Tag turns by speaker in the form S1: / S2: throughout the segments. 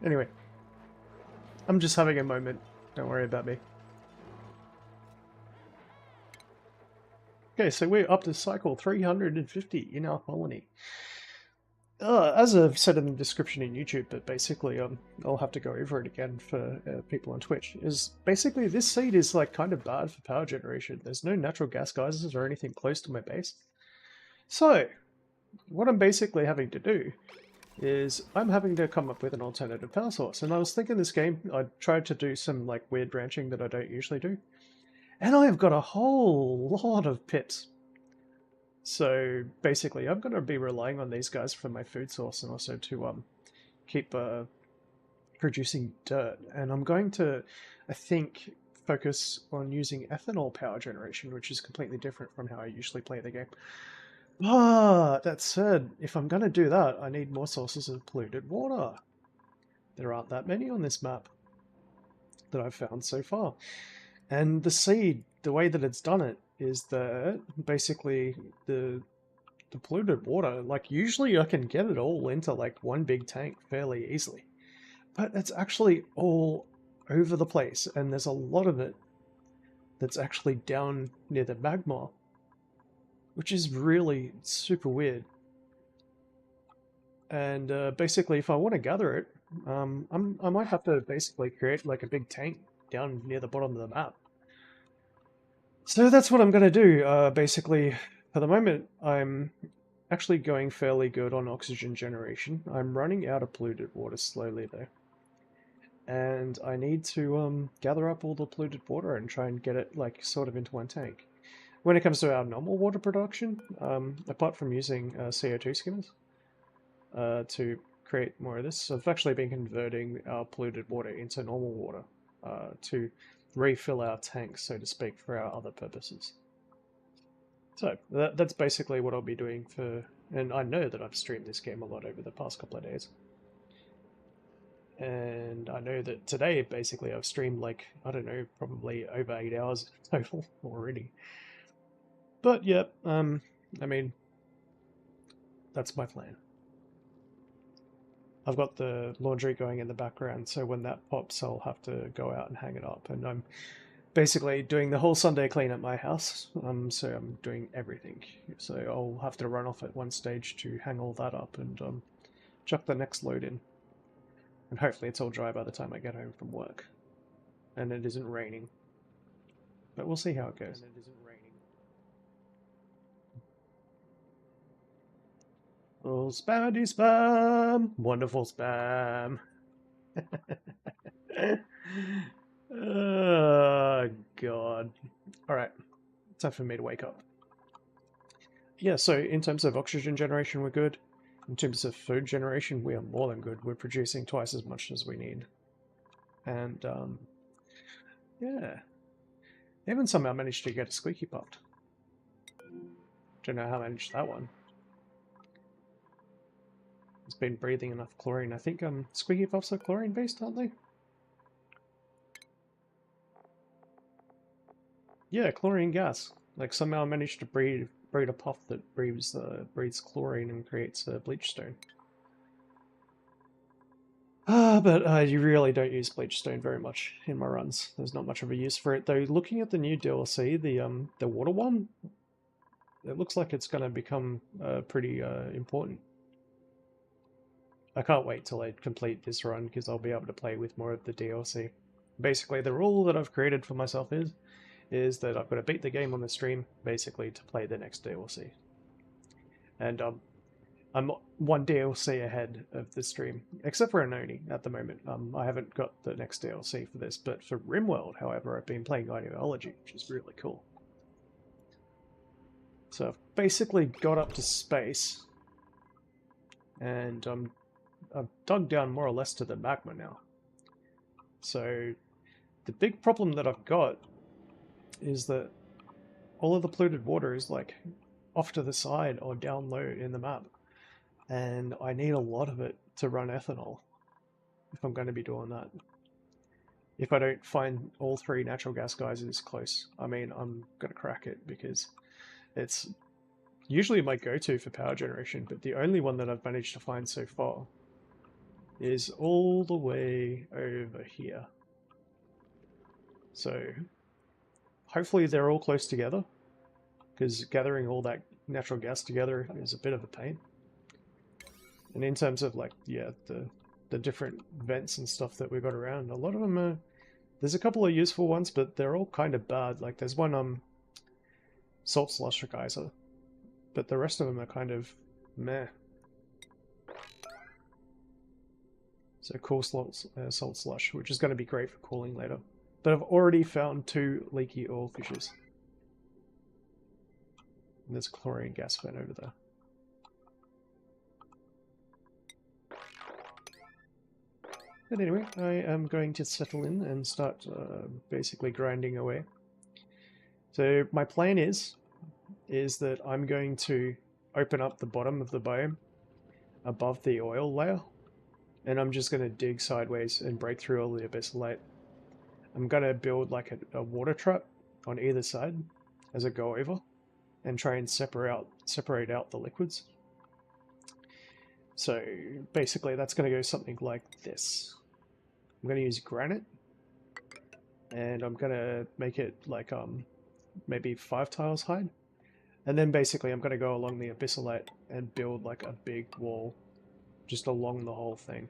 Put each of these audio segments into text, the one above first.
S1: Anyway, I'm just having a moment. Don't worry about me. Okay, so we're up to cycle 350 in our colony. As I've said in the description in YouTube, but basically, I'll have to go over it again for people on Twitch. Is basically this seed is like kind of bad for power generation. There's no natural gas geysers or anything close to my base. So, what I'm basically having to do is I'm having to come up with an alternative power source. And I was thinking this game, I tried to do some like weird branching that I don't usually do. And I have got a whole lot of pits. So basically I'm going to be relying on these guys for my food source and also to keep producing dirt. And I'm going to, I think, focus on using ethanol power generation, which is completely different from how I usually play the game. But that said, if I'm going to do that, I need more sources of polluted water. There aren't that many on this map that I've found so far. And the seed, the way that it's done it, is that basically the polluted water, like usually I can get it all into like one big tank fairly easily. But it's actually all over the place, and there's a lot of it that's actually down near the magma, which is really super weird. And basically, if I want to gather it, I might have to basically create like a big tank down near the bottom of the map. So that's what I'm going to do. Basically, for the moment, I'm actually going fairly good on oxygen generation. I'm running out of polluted water slowly though. And I need to gather up all the polluted water and try and get it like sort of into one tank. When it comes to our normal water production, apart from using CO2 skimmers to create more of this, I've actually been converting our polluted water into normal water to refill our tanks, so to speak, for our other purposes. So that's basically what I'll be doing for, and I know that I've streamed this game a lot over the past couple of days. And I know that today, basically, I've streamed like, I don't know, probably over 8 hours total already. But yeah, I mean, that's my plan. I've got the laundry going in the background, so when that pops, I'll have to go out and hang it up. And I'm basically doing the whole Sunday clean at my house, so I'm doing everything. So I'll have to run off at one stage to hang all that up and chuck the next load in. And hopefully it's all dry by the time I get home from work. And it isn't raining. But we'll see how it goes. Oh, spammy spam! Wonderful spam! Oh, God. Alright, time for me to wake up. Yeah, so in terms of oxygen generation, we're good. In terms of food generation, we are more than good. We're producing twice as much as we need. And, yeah. Even somehow managed to get a squeaky puffed. Don't know how I managed that one. It's been breathing enough chlorine. I think squeaky puffs are chlorine based, aren't they? Yeah, chlorine gas. Like somehow I managed to breed a puff that breathes chlorine and creates bleach stone. But you really don't use bleach stone very much in my runs. There's not much of a use for it though. Looking at the new DLC, the water one, it looks like it's going to become pretty important. I can't wait till I complete this run because I'll be able to play with more of the DLC. Basically, the rule that I've created for myself is that I've got to beat the game on the stream, basically, to play the next DLC. And I'm one DLC ahead of the stream, except for Anoni at the moment. I haven't got the next DLC for this, but for RimWorld, however, I've been playing ideology, which is really cool. So I've basically got up to space, and I've dug down more or less to the magma now. So the big problem that I've got is that all of the polluted water is like off to the side or down low in the map. And I need a lot of it to run ethanol if I'm going to be doing that. If I don't find all 3 natural gas geysers close, I mean, I'm going to crack it because it's usually my go-to for power generation, but the only one that I've managed to find so far is all the way over here. So hopefully they're all close together, because gathering all that natural gas together is a bit of a pain. And in terms of like, yeah, the different vents and stuff that we've got around, a lot of them are, there's a couple of useful ones, but they're all kind of bad. Like there's one salt slush geyser, but the rest of them are kind of meh. So cool salt slush, which is going to be great for cooling later. But I've already found 2 leaky oil fissures. And there's a chlorine gas vent over there. But anyway, I am going to settle in and start basically grinding away. So my plan is that I'm going to open up the bottom of the biome above the oil layer, and I'm just going to dig sideways and break through all the abyssalate. I'm going to build like a water trap on either side as I go over and try and separate out the liquids. So basically that's going to go something like this. I'm going to use granite, and I'm going to make it like maybe 5 tiles high. And then basically I'm going to go along the abyssalate and build like a big wall just along the whole thing,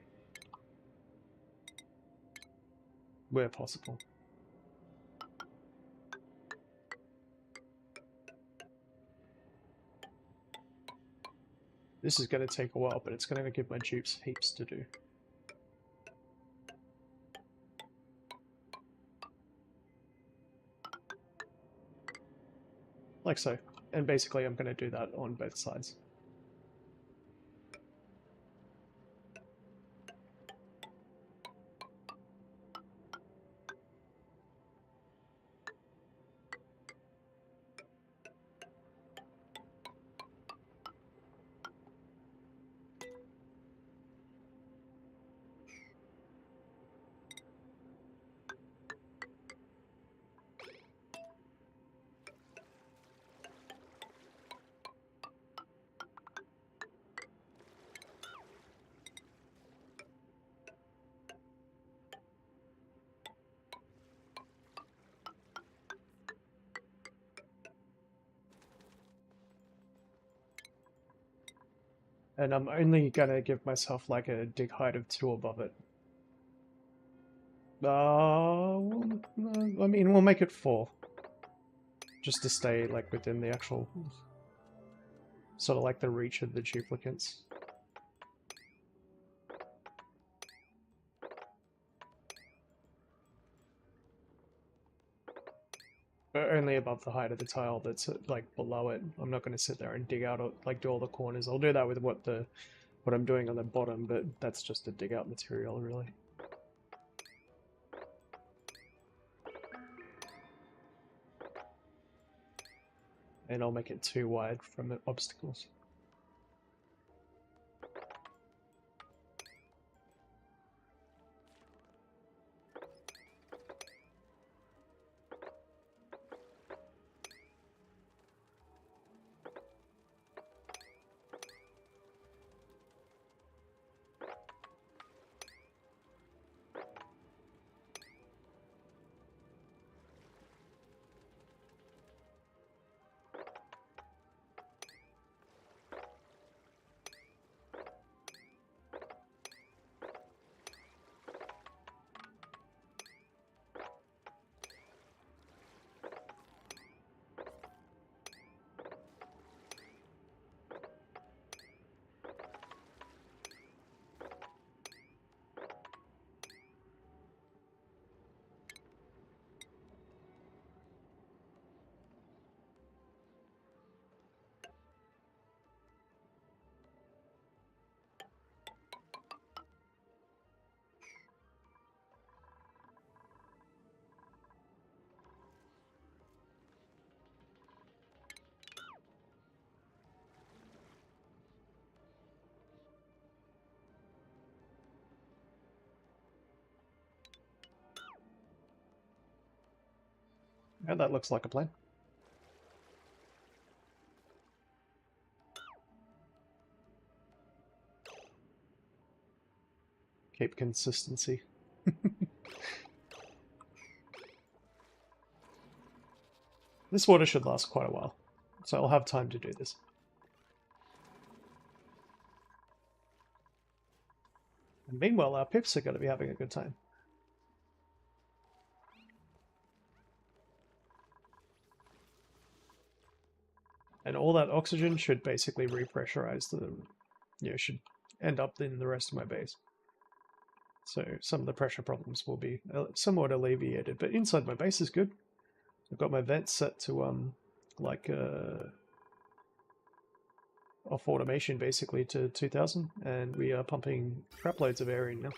S1: where possible. This is going to take a while, but it's going to give my dupes heaps to do. Like so. And basically I'm going to do that on both sides. And I'm only gonna give myself like a dig height of 2 above it. I mean, we'll make it 4. Just to stay like within the actual, sort of like the reach of the duplicates. But only above the height of the tile that's like below it. I'm not going to sit there and dig out, like do all the corners. I'll do that with what I'm doing on the bottom, but that's just to dig out material, really. And I'll make it too wide from the obstacles. And that looks like a plan. Keep consistency. This water should last quite a while, so I'll have time to do this. And meanwhile, our pips are going to be having a good time. And all that oxygen should basically repressurize the, should end up in the rest of my base. So some of the pressure problems will be somewhat alleviated, but inside my base is good. I've got my vents set to off automation basically to 2000, and we are pumping crap loads of air in now.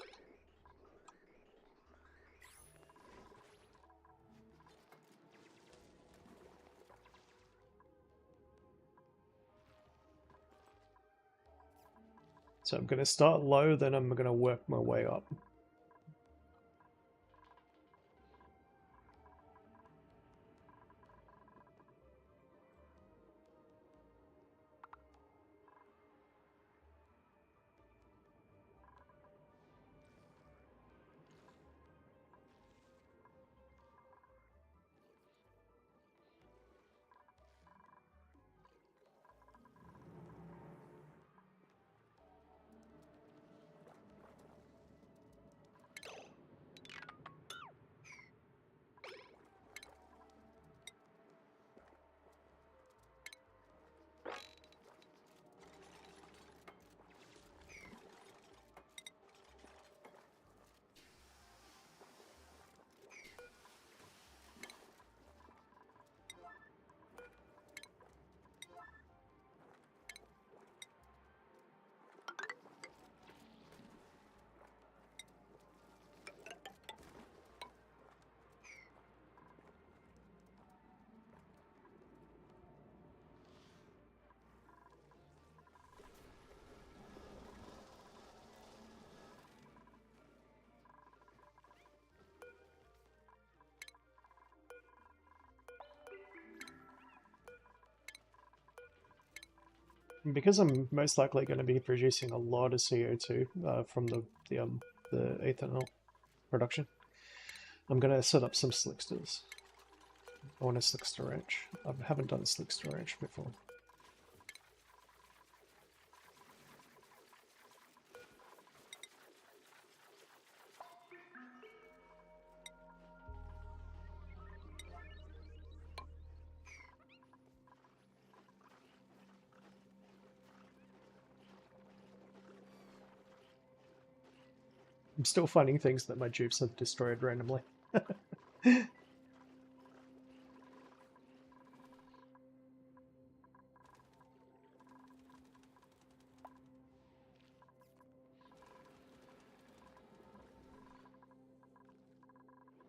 S1: So I'm going to start low, then I'm going to work my way up. Because I'm most likely going to be producing a lot of CO2 from the ethanol production, I'm going to set up some slicksters. I want a slickster ranch. I haven't done a slickster ranch before. I'm still finding things that my dupes have destroyed randomly. I'm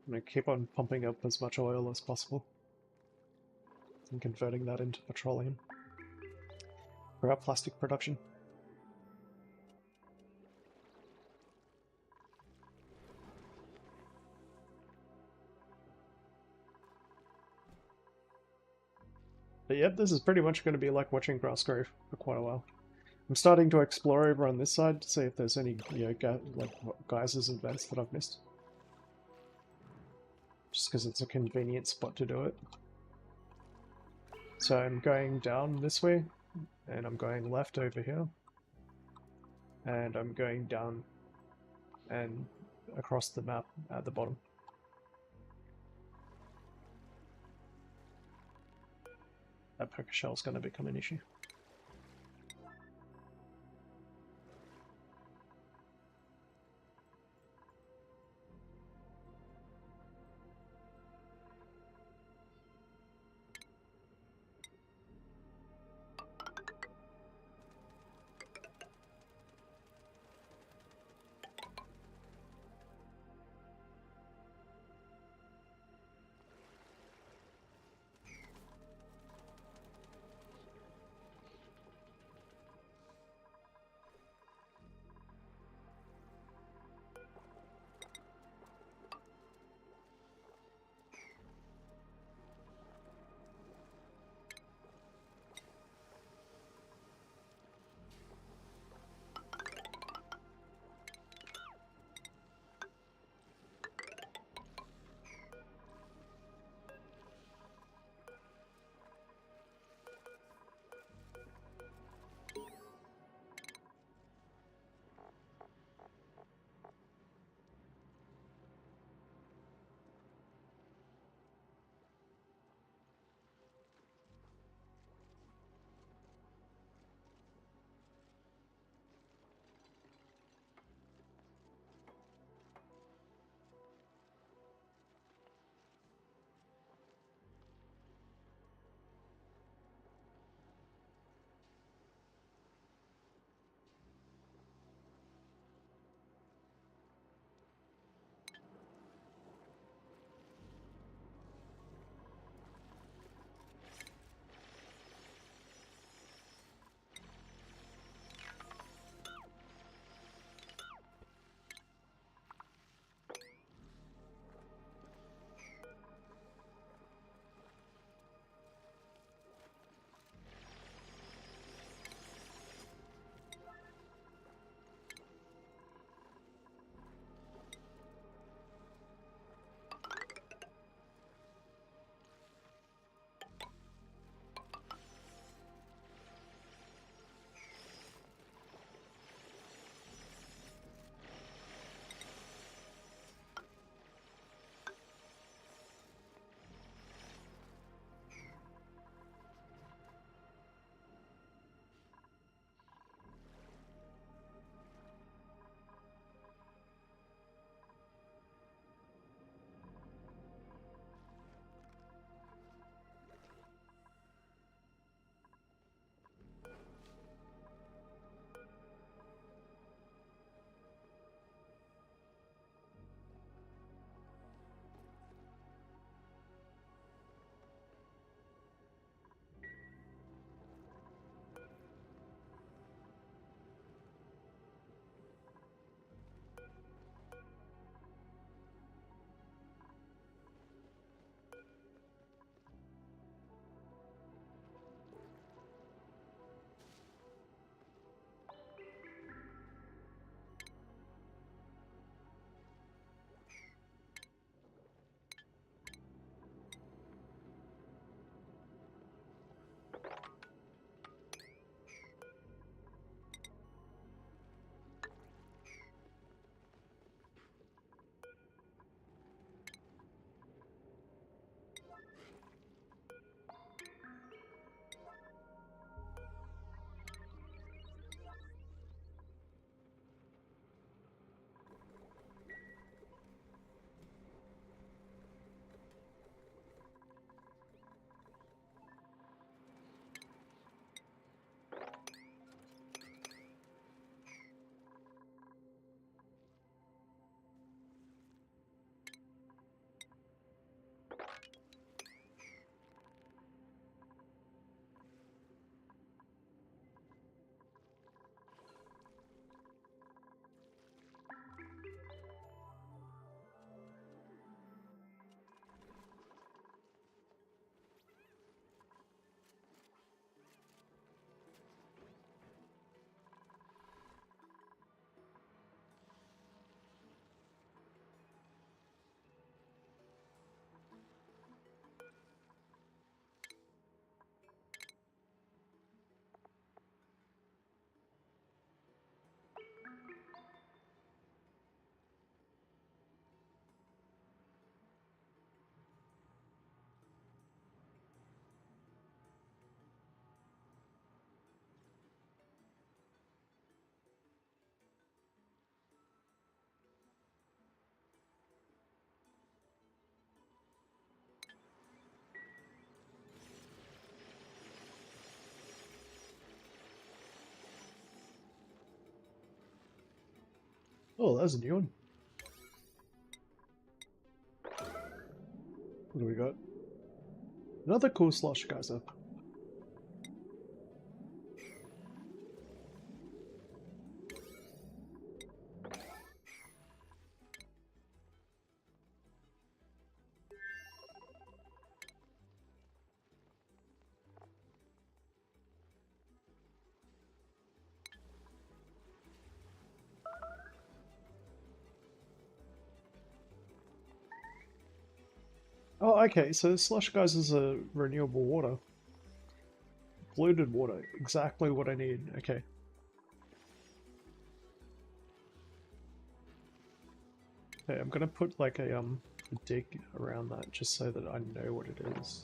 S1: going to keep on pumping up as much oil as possible and converting that into petroleum for our plastic production. But yep, this is pretty much going to be like watching grass grow for quite a while. I'm starting to explore over on this side to see if there's any, geysers and vents that I've missed. Just because it's a convenient spot to do it. So I'm going down this way, and I'm going left over here. And I'm going down and across the map at the bottom. That poker shell is going to become an issue. Oh, that's a new one. What do we got? Another cool slosh geyser. Oh, okay, so slush geysers are renewable water. Polluted water, exactly what I need. Okay. Okay, I'm gonna put like a dig around that just so that I know what it is.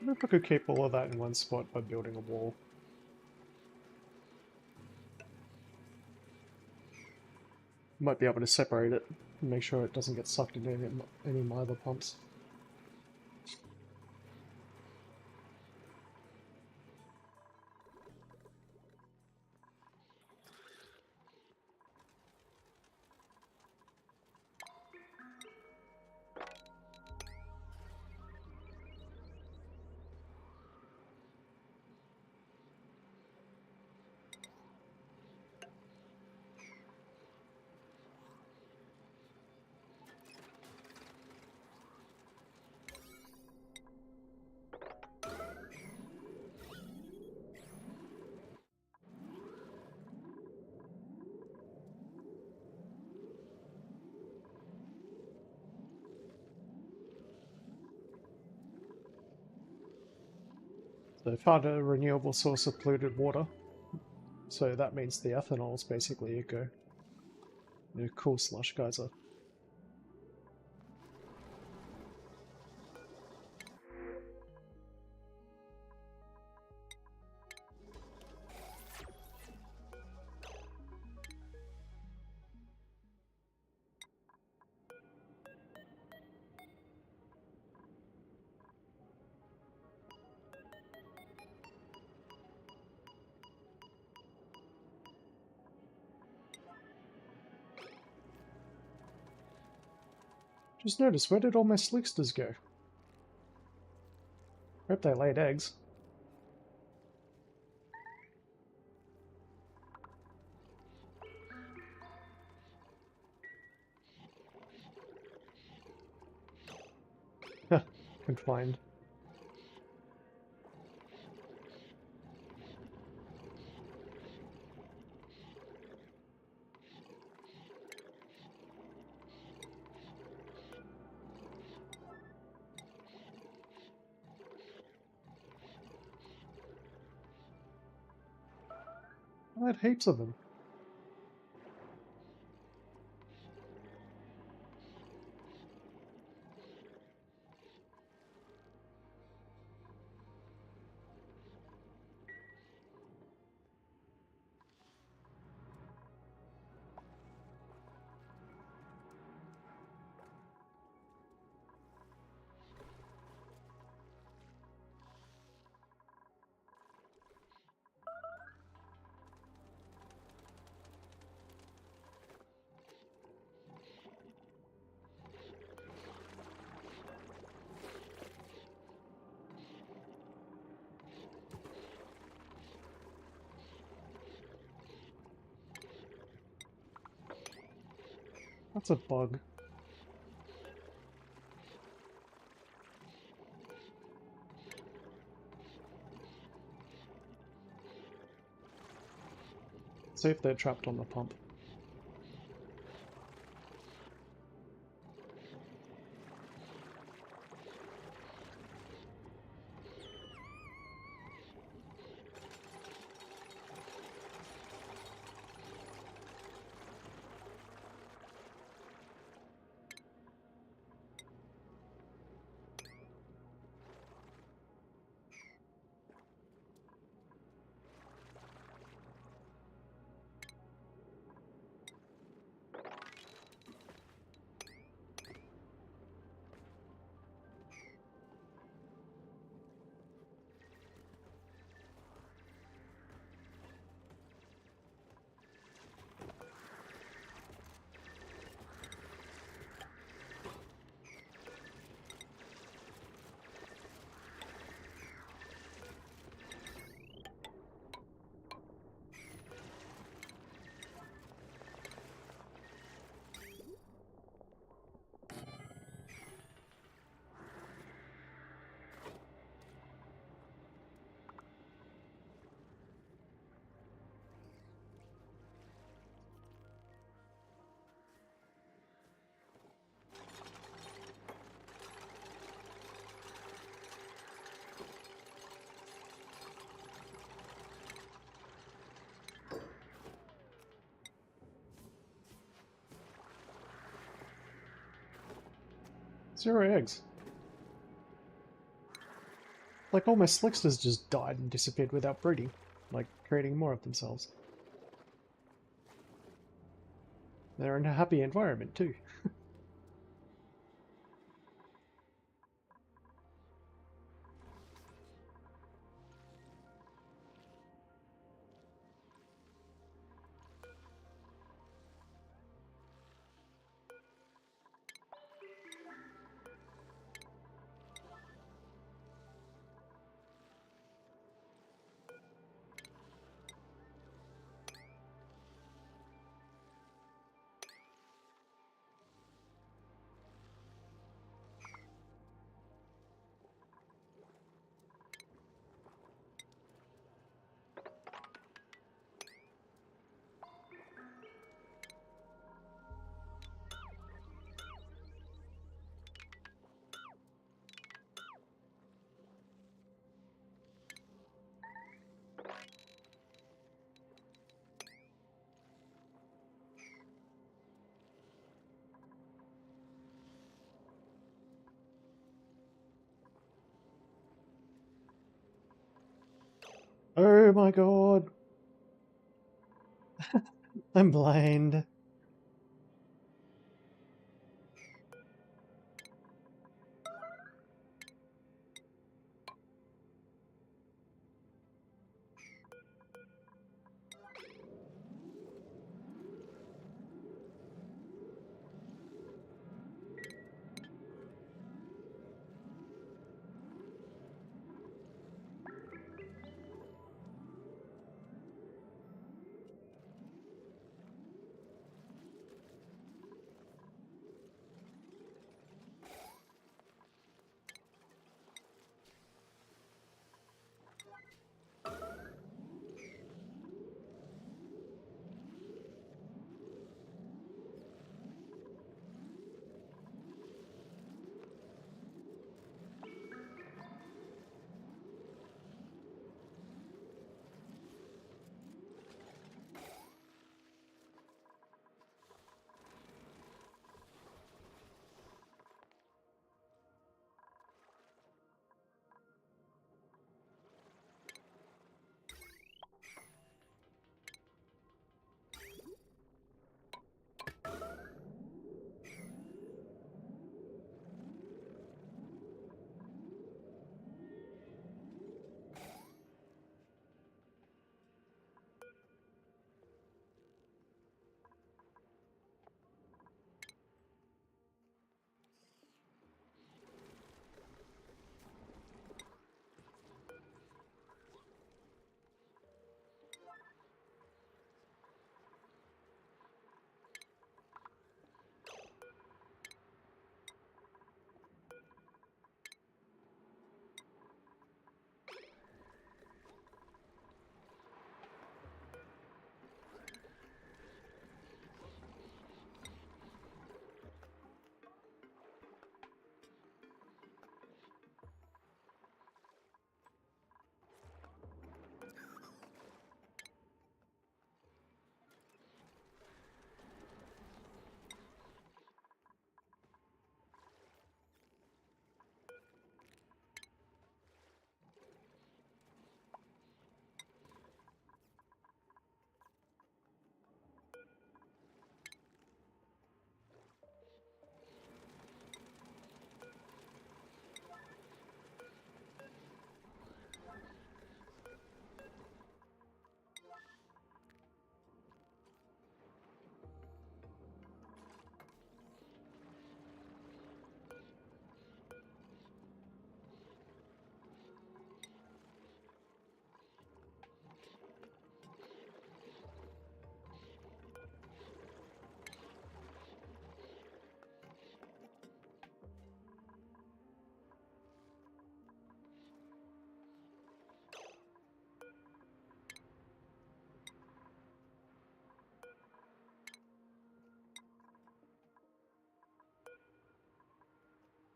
S1: I wonder if I could keep all of that in one spot by building a wall. Might be able to separate it and make sure it doesn't get sucked into any of my other pumps. So I found a renewable source of polluted water. So that means the ethanol is basically a go. A cool slush geyser. Just noticed, where did all my slicksters go? Hope they laid eggs. can find. I had heaps of them. That's a bug. See if they're trapped on the pump. Zero eggs. Like all my slicksters just died and disappeared without breeding, like creating more of themselves. They're in a happy environment too. Oh my god! I'm blind.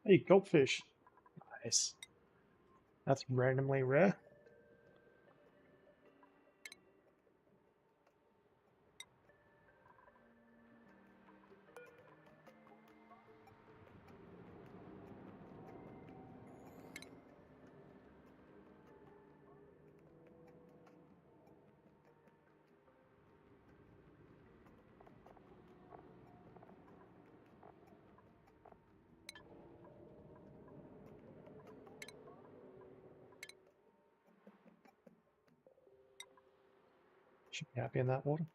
S1: Hey, goldfish. Nice. That's randomly rare. Should be happy in that water.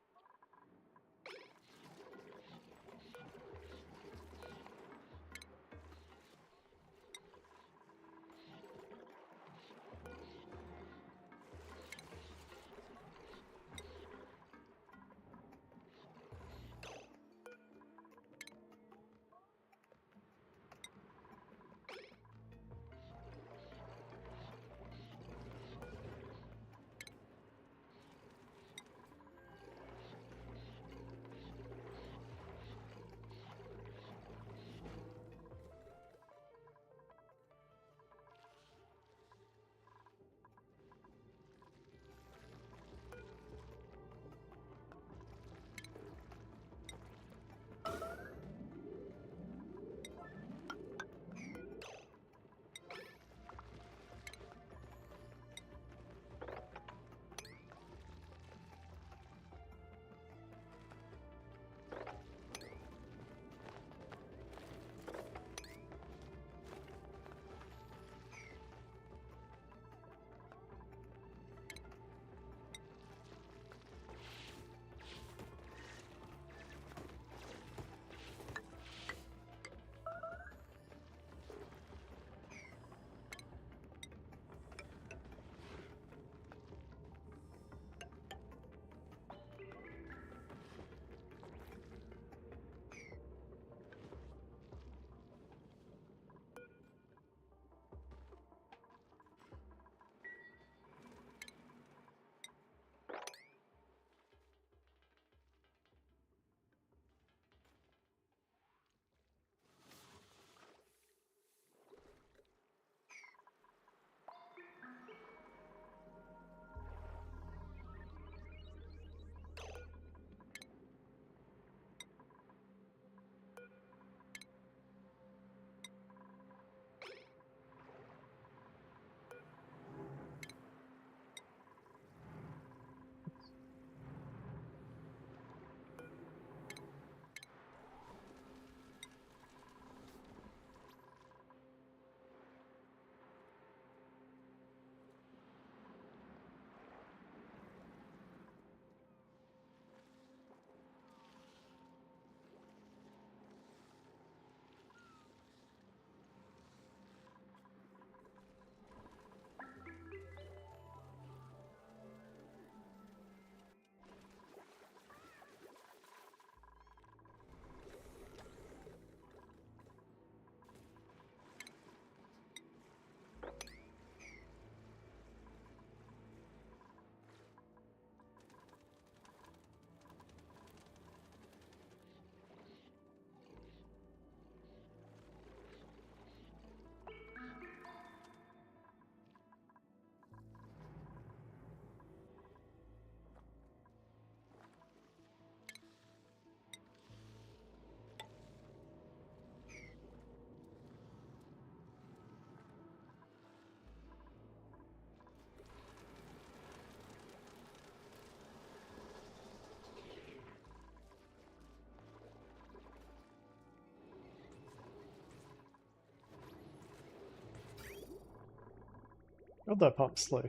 S1: God, that pump's slow.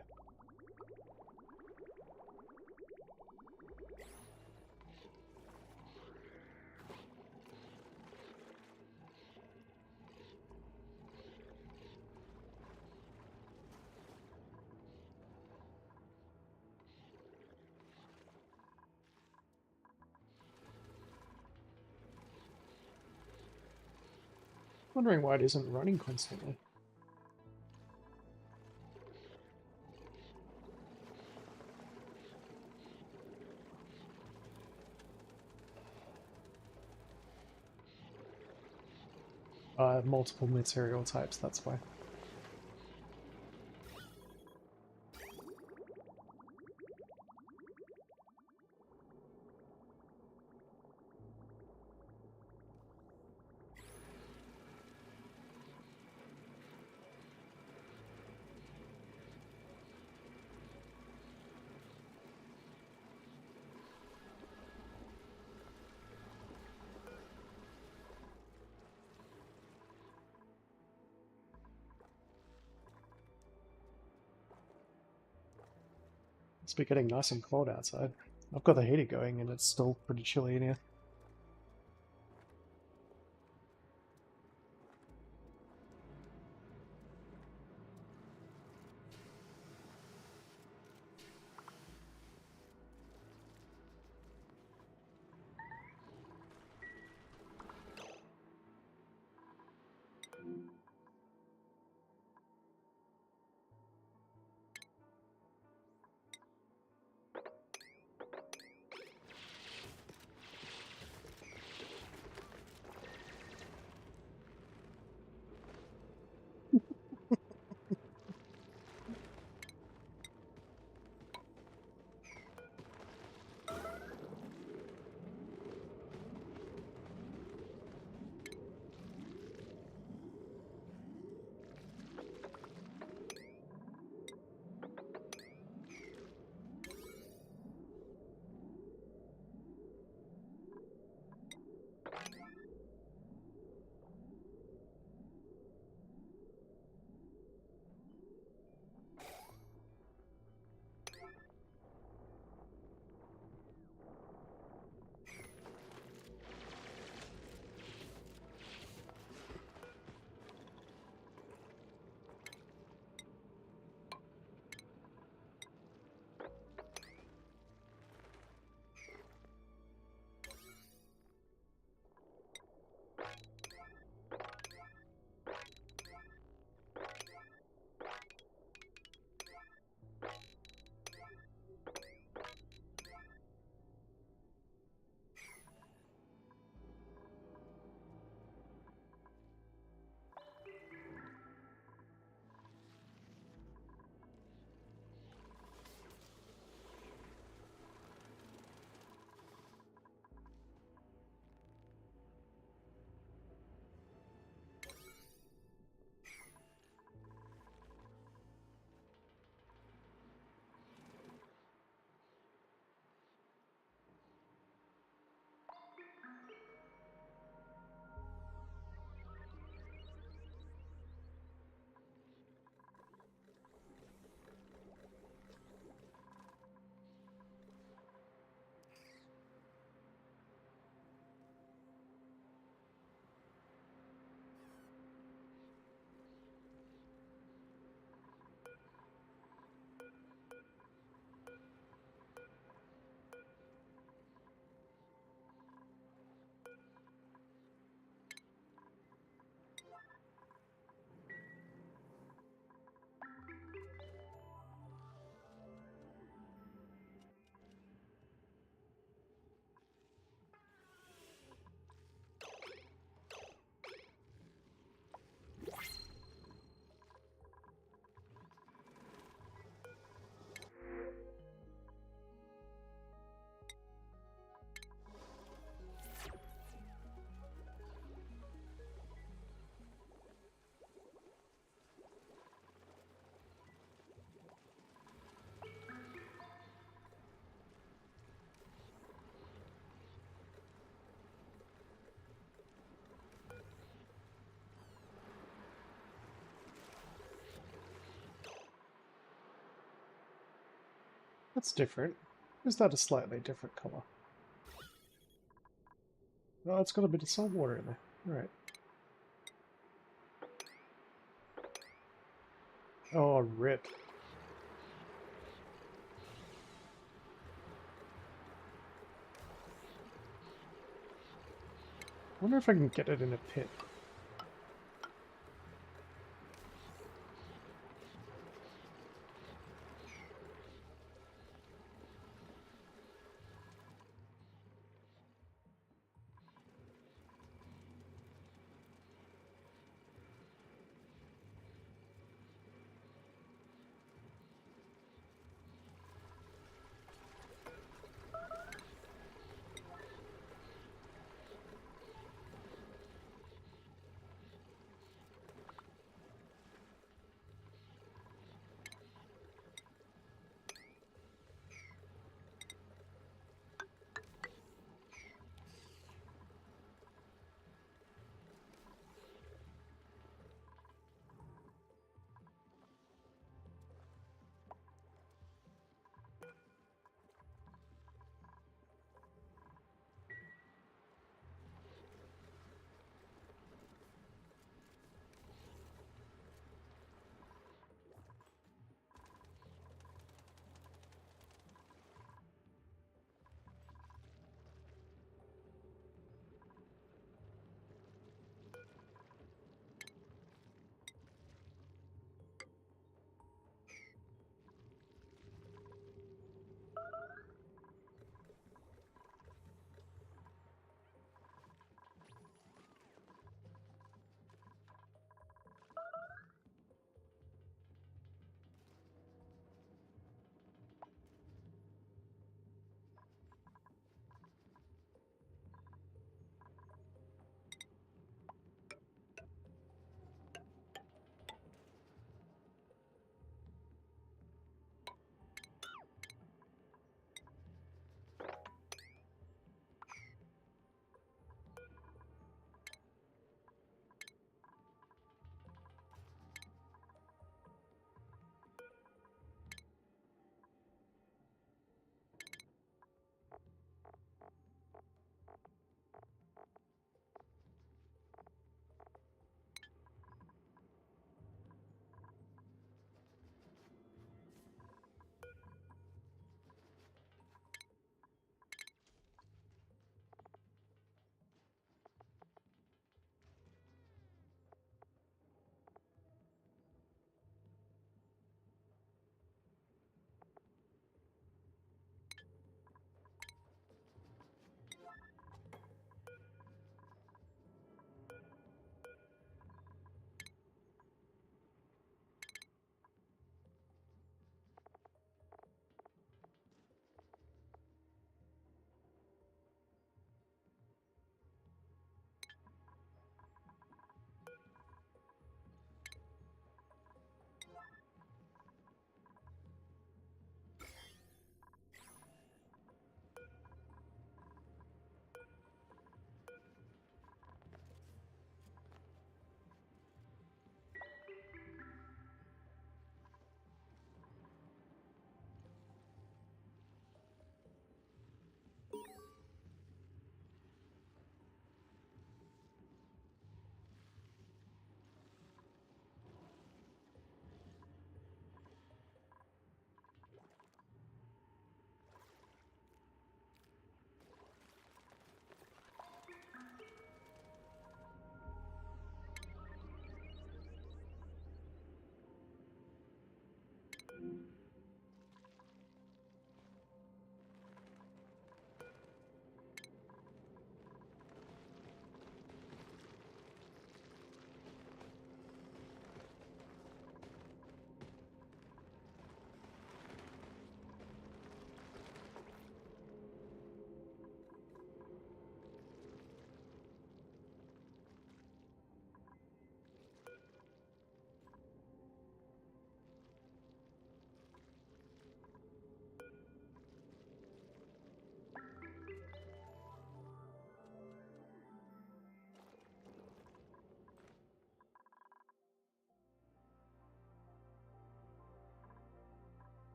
S1: Wondering why it isn't running constantly. multiple material types, that's why. Must be getting nice and cold outside. I've got the heater going and it's still pretty chilly in here. That's different. Is that a slightly different colour? Oh, it's got a bit of salt water in there. Alright. Oh, rip. I wonder if I can get it in a pit.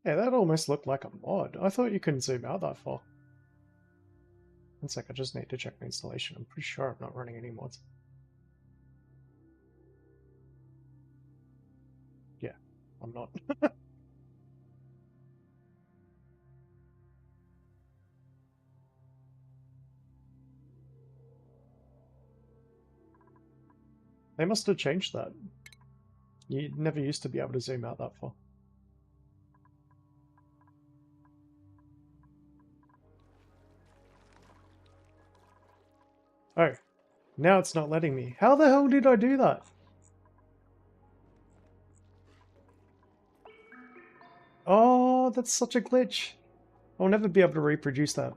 S1: Yeah, that almost looked like a mod. I thought you couldn't zoom out that far. One sec, I just need to check my installation. I'm pretty sure I'm not running any mods. Yeah, I'm not. They must have changed that. You never used to be able to zoom out that far. Oh, now it's not letting me. How the hell did I do that? Oh, that's such a glitch. I'll never be able to reproduce that.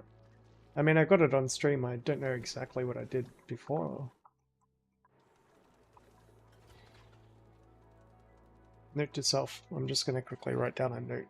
S1: I mean, I got it on stream. I don't know exactly what I did before. Note to self. I'm just going to quickly write down a note.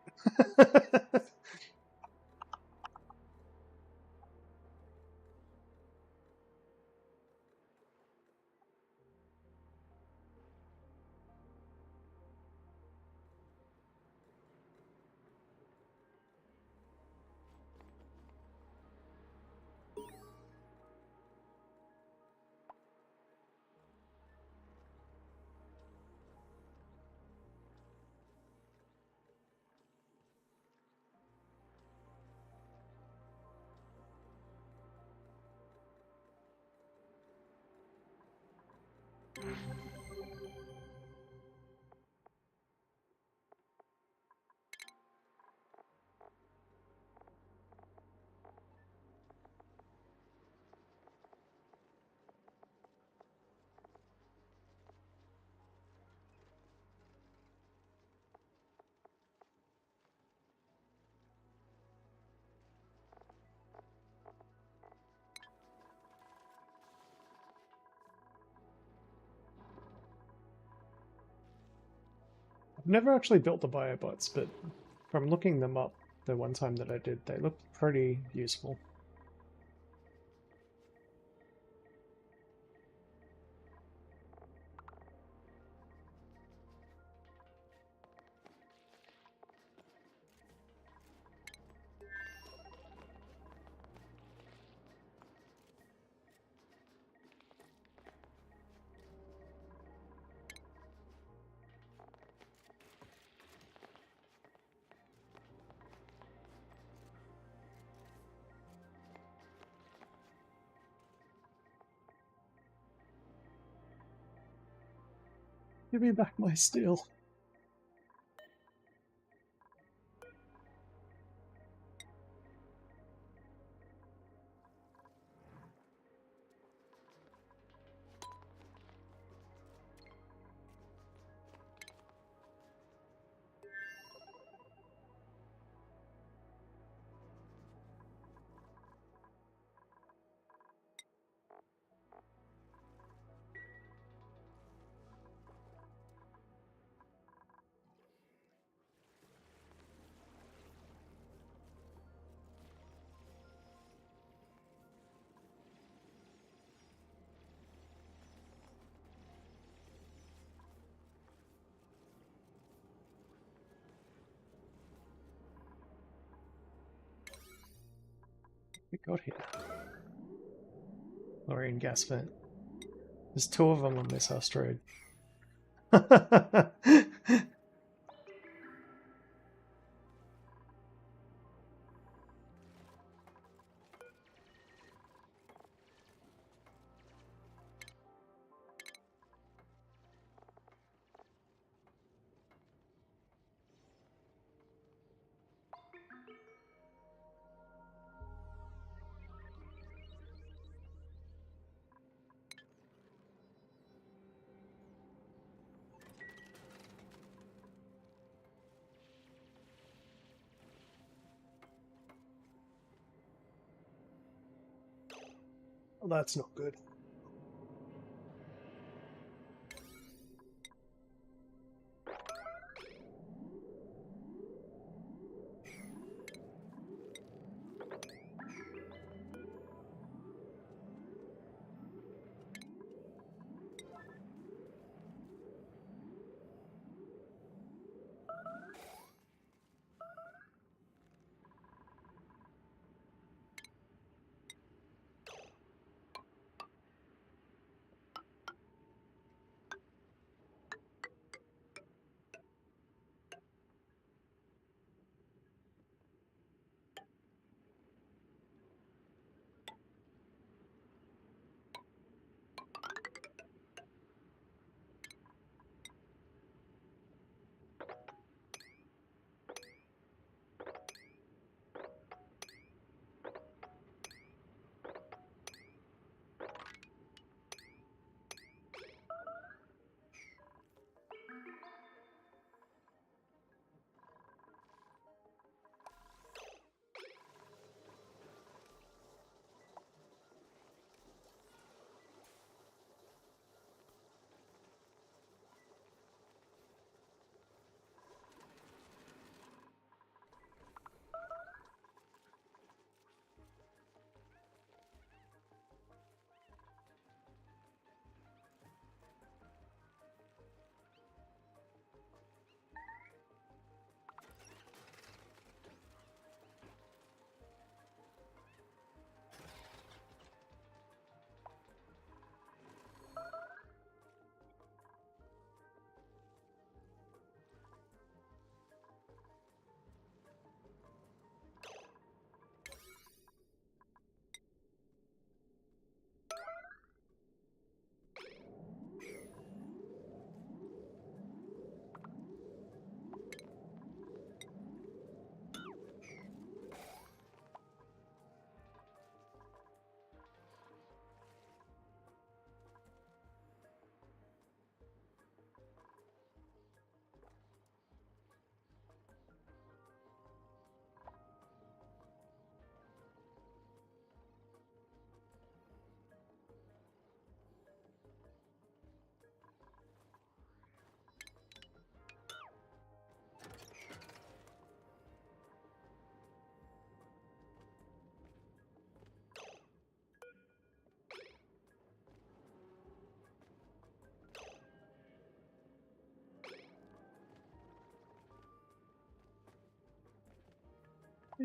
S1: I've never actually built the biobots, but from looking them up the one time that I did, they look pretty useful. Give me back my steel. We got here. Chlorine gas vent. There's two of them on this asteroid. Well, that's not good.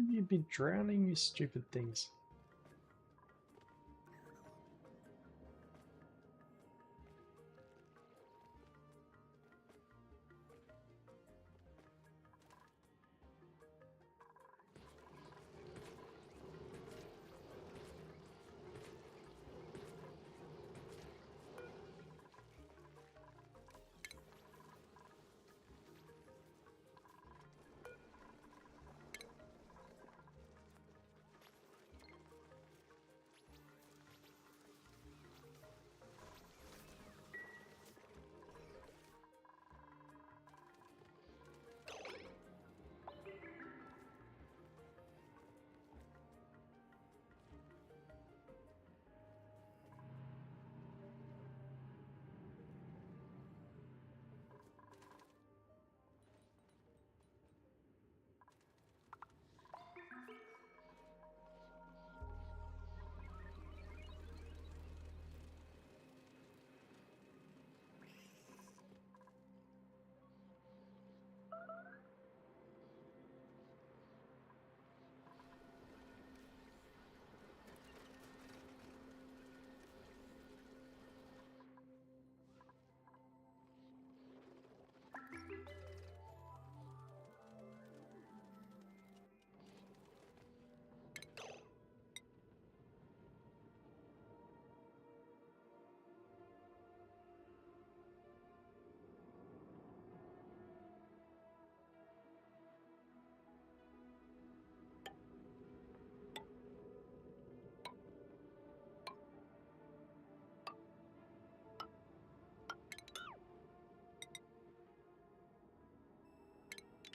S1: You'd be drowning, you stupid things.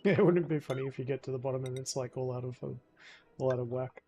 S1: Yeah, wouldn't it be funny if you get to the bottom and it's like all out of whack?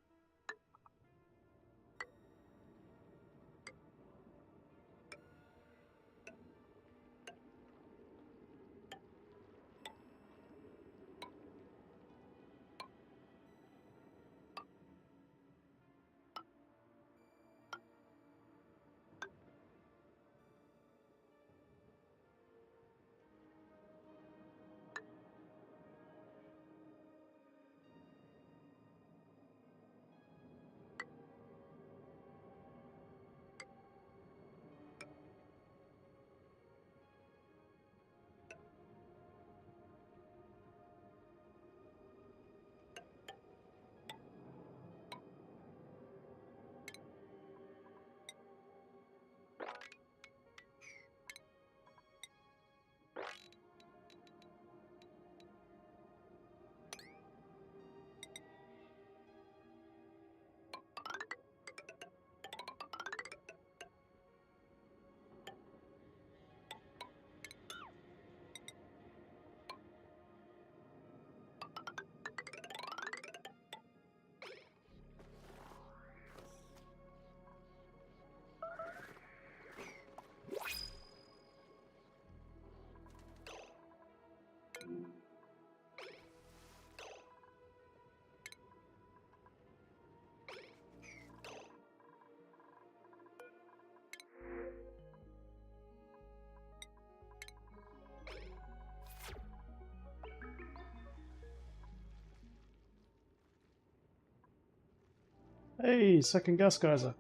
S1: Hey, second gas geyser.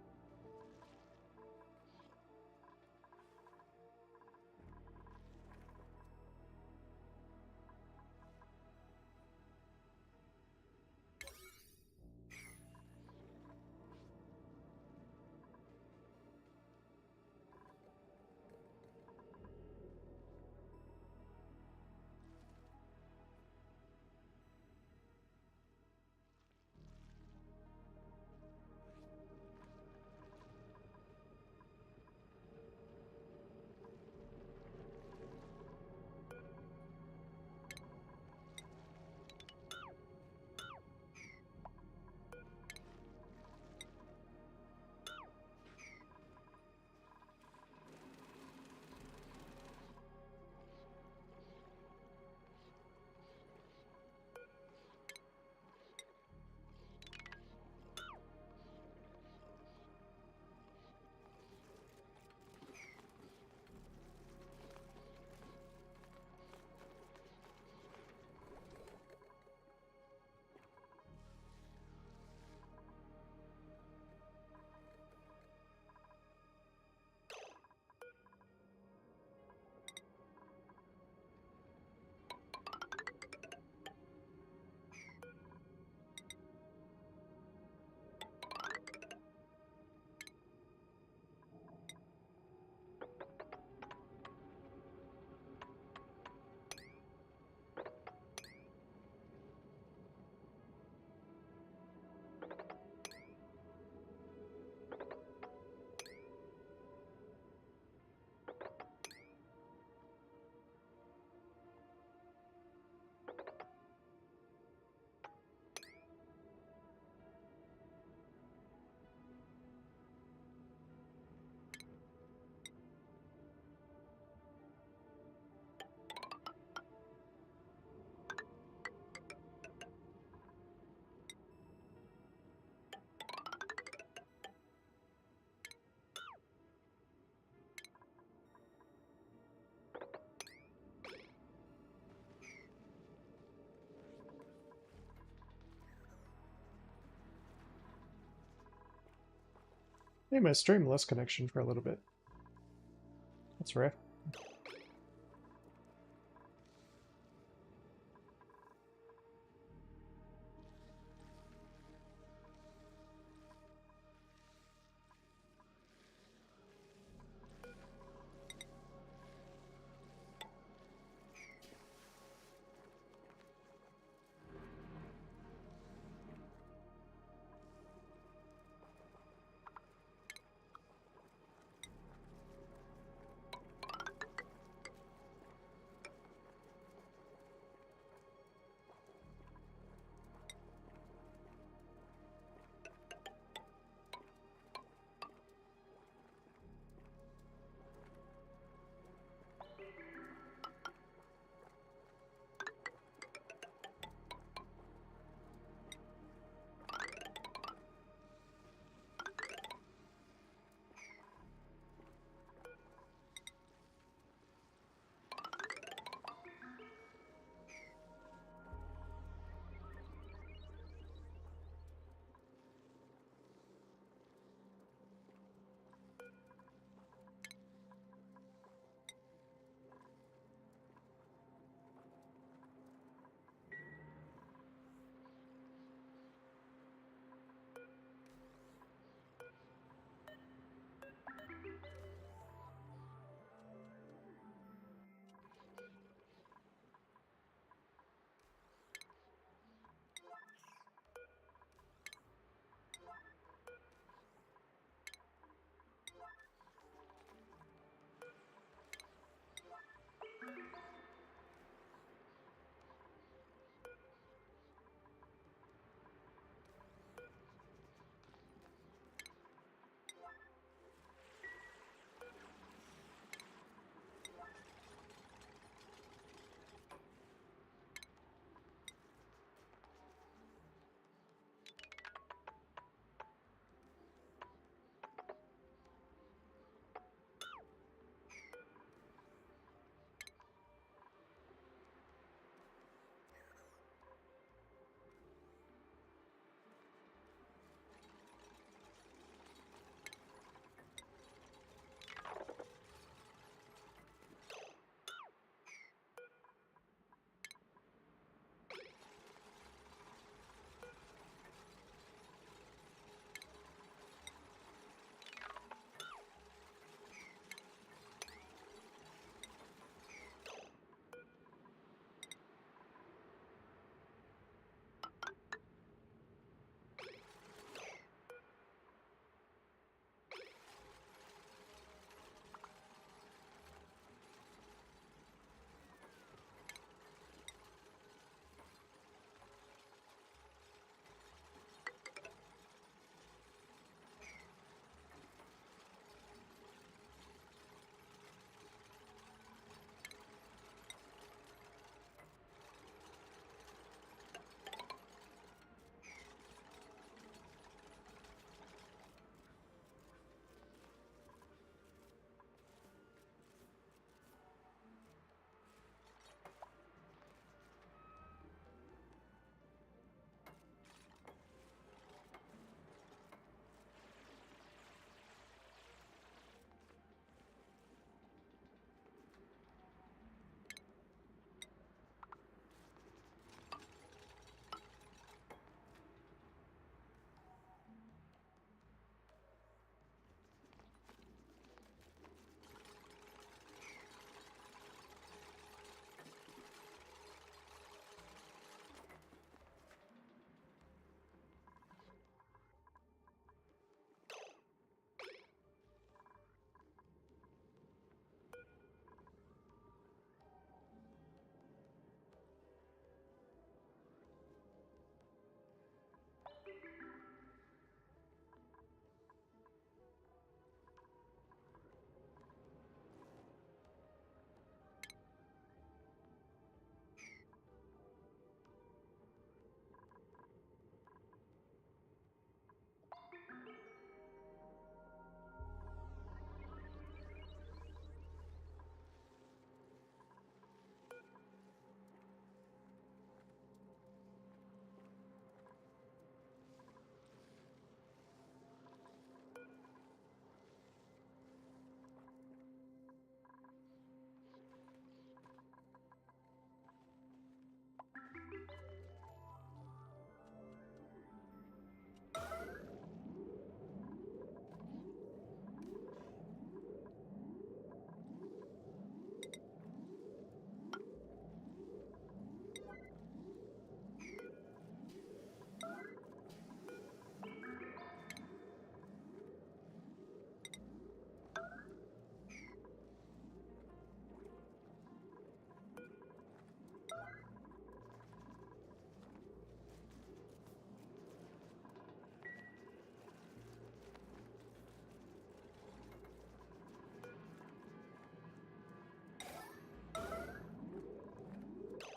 S1: Hey, my stream lost connection for a little bit. That's rare.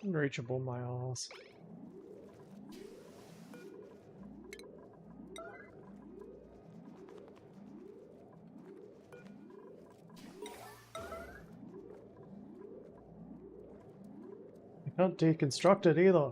S1: Unreachable my arse. I can't deconstruct it either.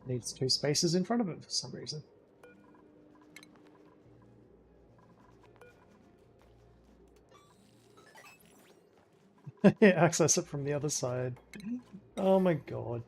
S1: Needs two spaces in front of it for some reason. Access it from the other side. Oh my god.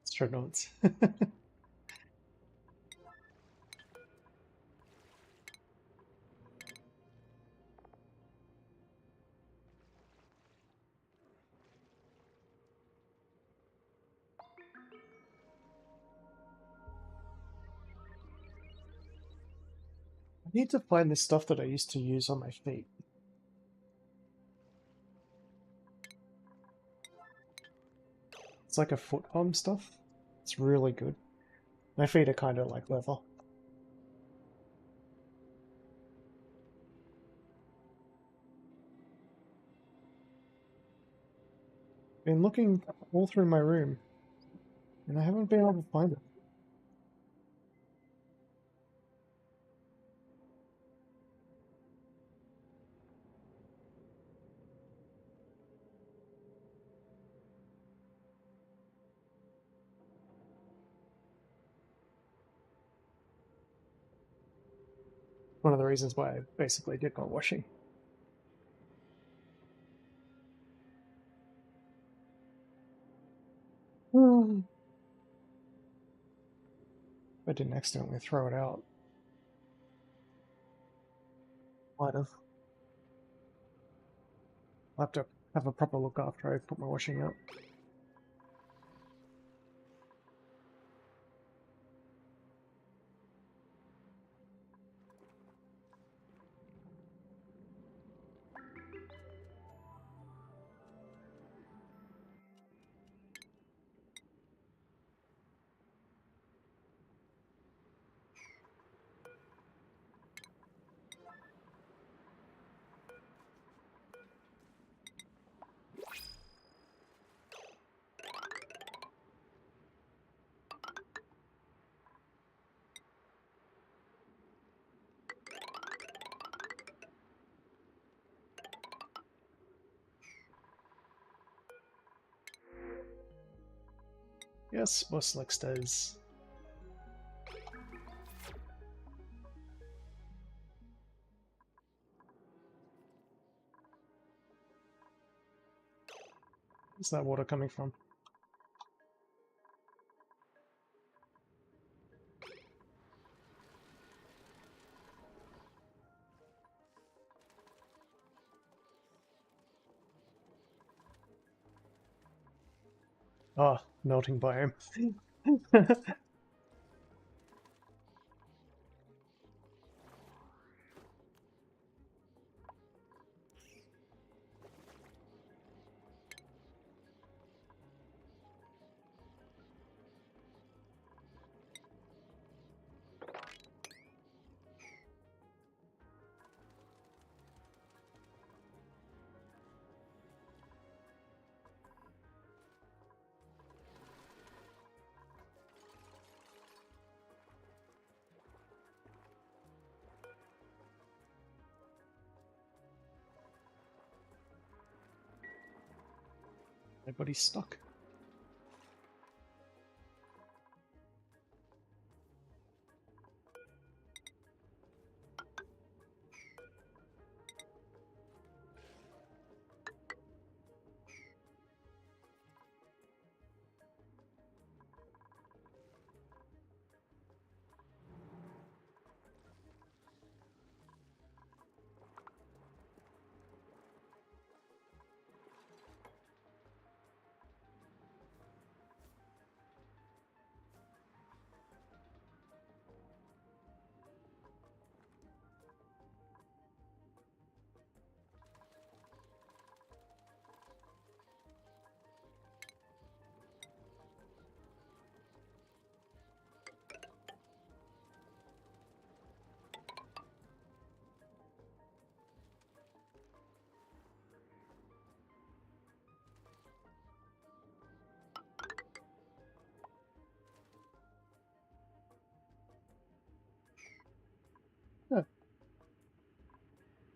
S1: Astronauts. I need to find the stuff that I used to use on my feet. It's like a foot home stuff. It's really good. My feet are kind of like leather. Been looking all through my room, and I haven't been able to find it. One of the reasons why I basically did my washing. I didn't accidentally throw it out. Might have. I'll have to have a proper look after I put my washing out. Yes, more slicksters. Where's that water coming from? Ah, melting biome. Everybody's stuck.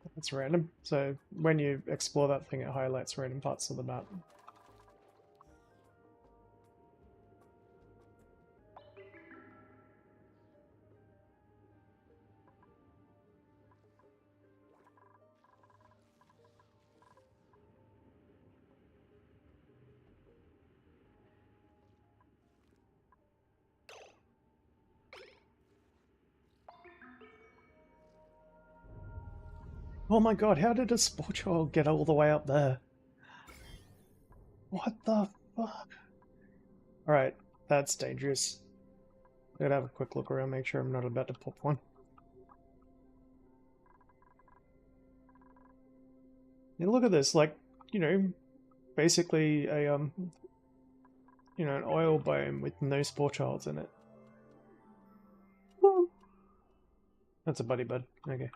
S1: Oh, that's random. So when you explore that thing, it highlights random parts of the map. Oh my god, how did a spore child get all the way up there? What the fuck? Alright, that's dangerous. I gotta have a quick look around, make sure I'm not about to pop one. Yeah, look at this, like, you know, basically a, you know, an oil biome with no spore childs in it. That's a buddy bud, okay.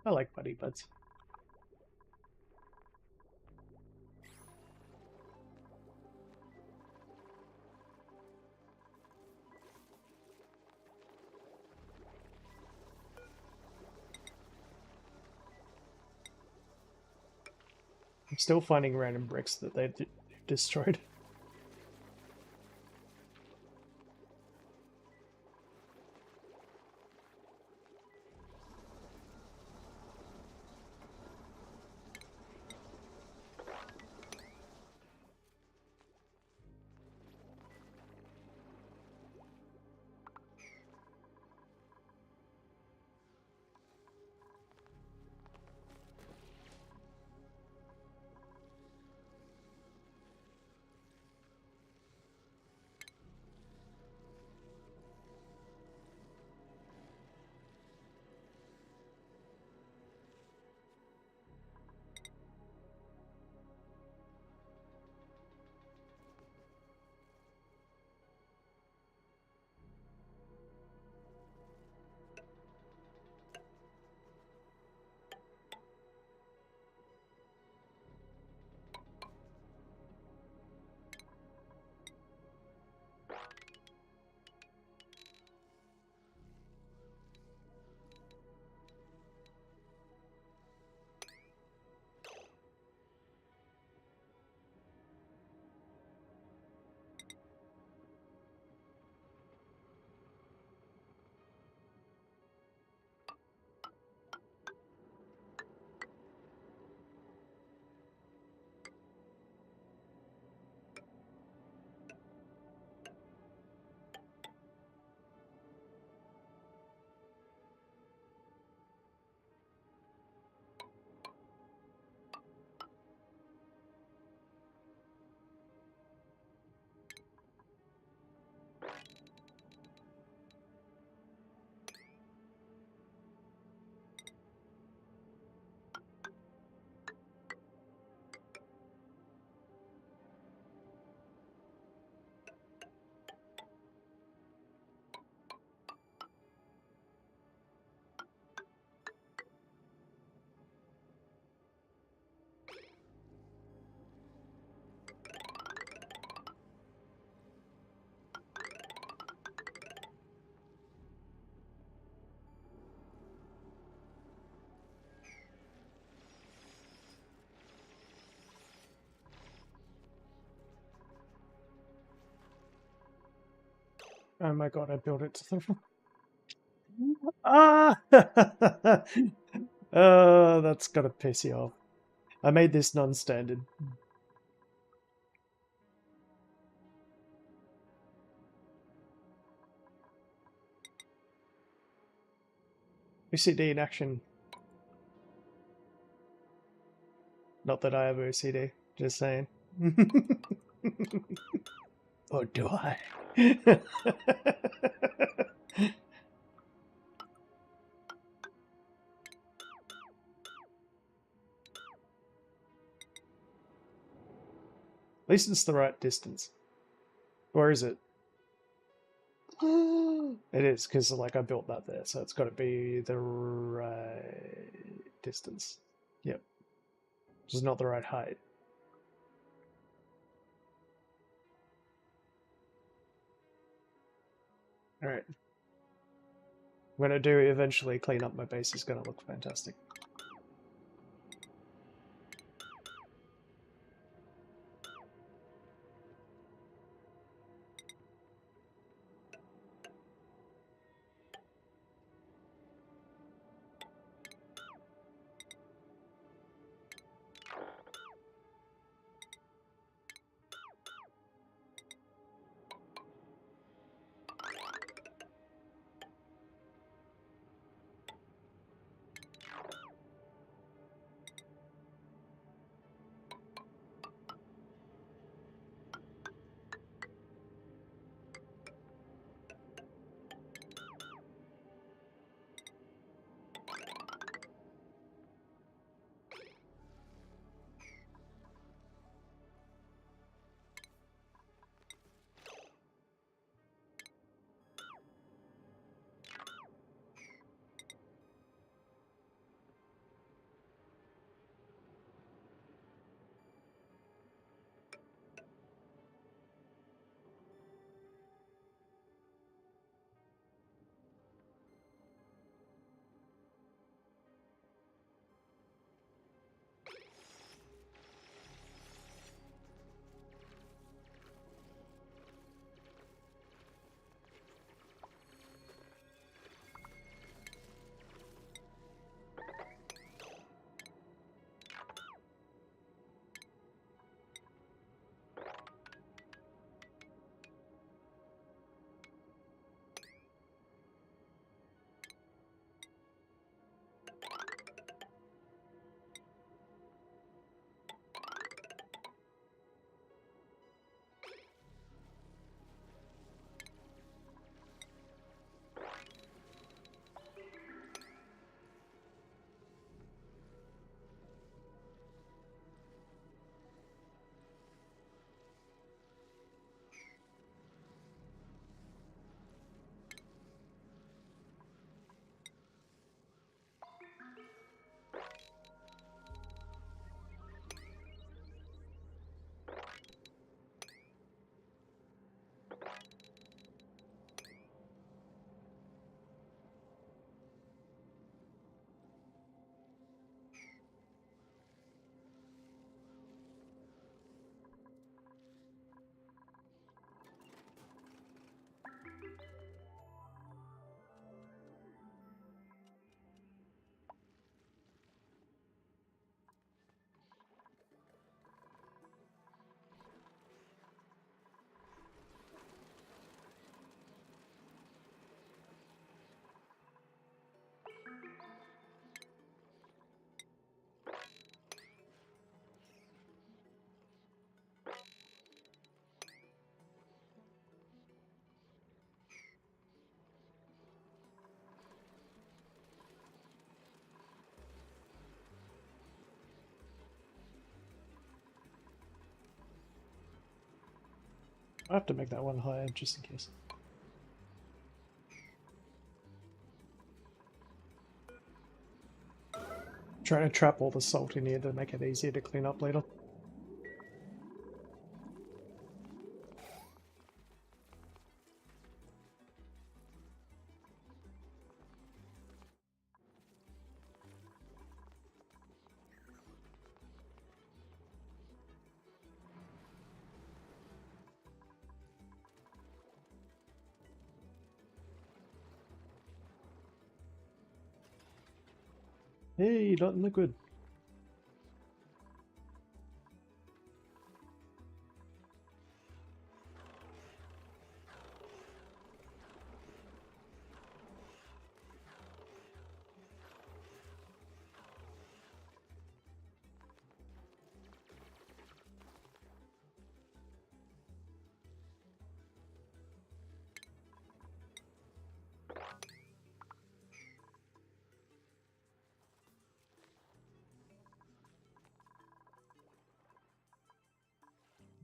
S1: I like buddy buds. I'm still finding random bricks that they've destroyed. Oh my god, I built it to the... Ah! Oh, that's gotta piss you off. I made this non-standard. OCD in action. Not that I have OCD, just saying. Or do I? At least it's the right distance. Or is it? It is, because like I built that there, so it's got to be the right distance. Yep. Just not the right height. Alright. When I do eventually clean up my base, it's going to look fantastic. I have to make that one higher just in case. Trying to trap all the salt in here to make it easier to clean up later. Hey, not in liquid.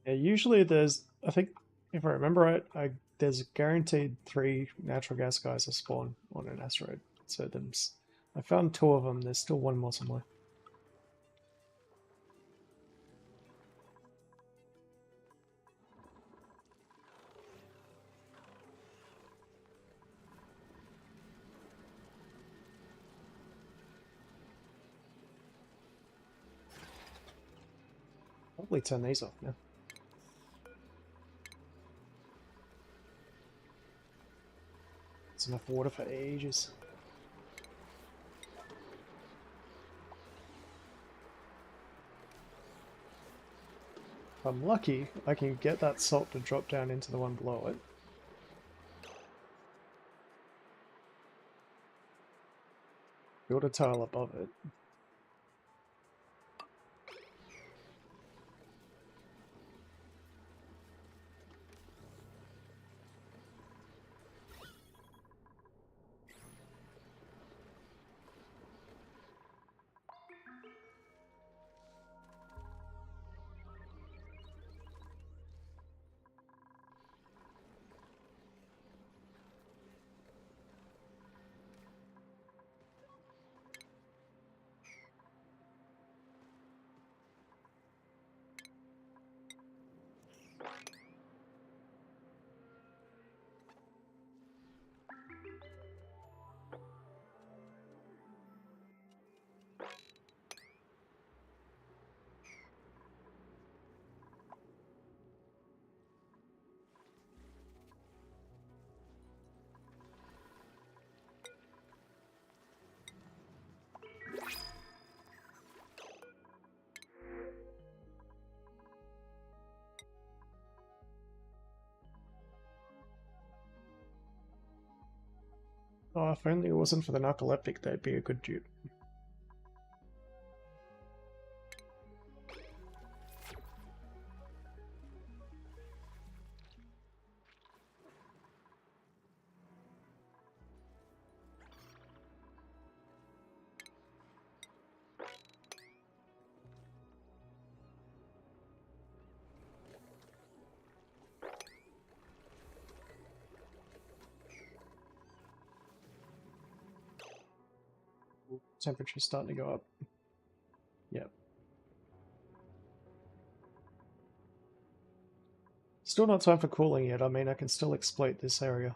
S1: Yeah, usually there's, I think, if I remember right, there's guaranteed 3 natural gas guys that spawn on an asteroid. So I found 2 of them. There's still 1 more somewhere. Probably turn these off now. There's enough water for ages. If I'm lucky, I can get that salt to drop down into the one below it. Build a tile above it. Oh, if only it wasn't for the narcoleptic, they'd be a good dupe. Temperature's starting to go up. Yep. Still not time for cooling yet. I mean, I can still exploit this area.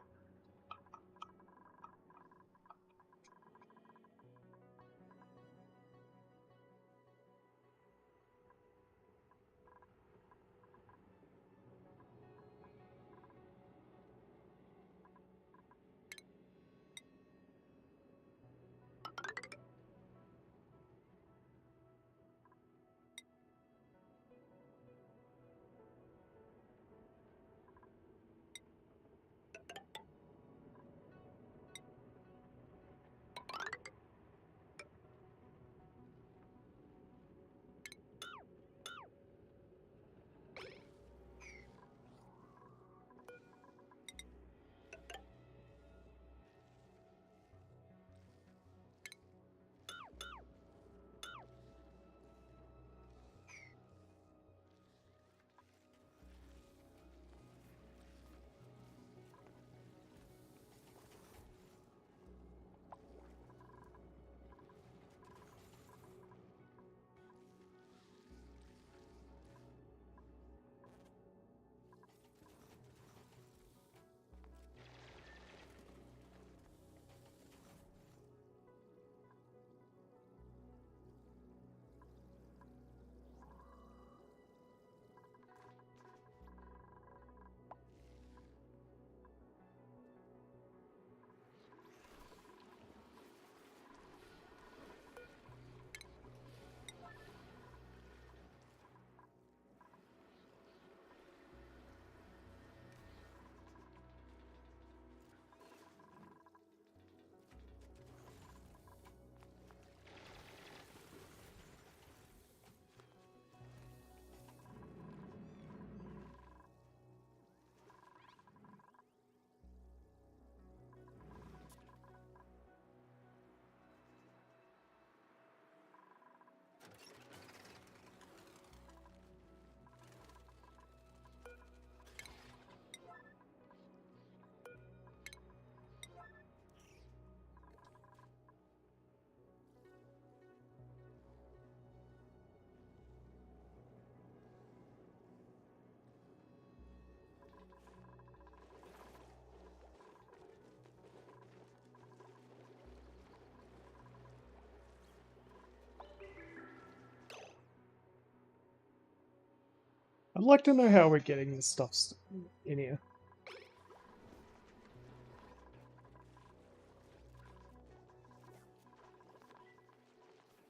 S1: I'd like to know how we're getting this stuff in here.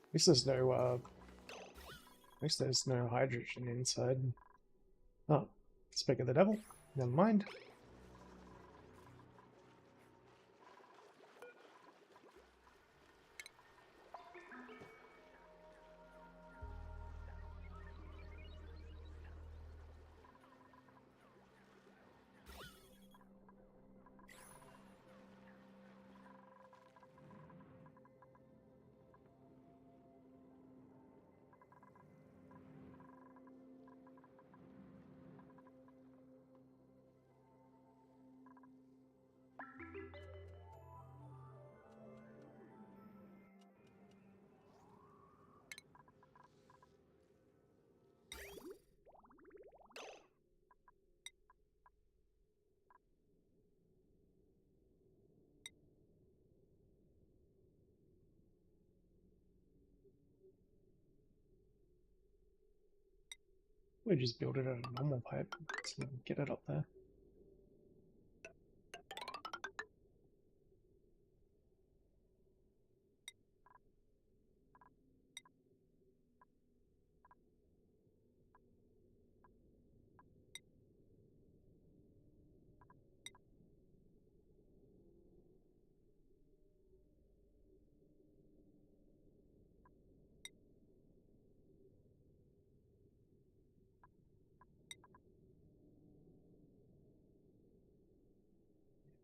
S1: At least there's no, at least there's no hydrogen inside. Oh, speak of the devil. Never mind. We just build it out of normal pipe so get it up there.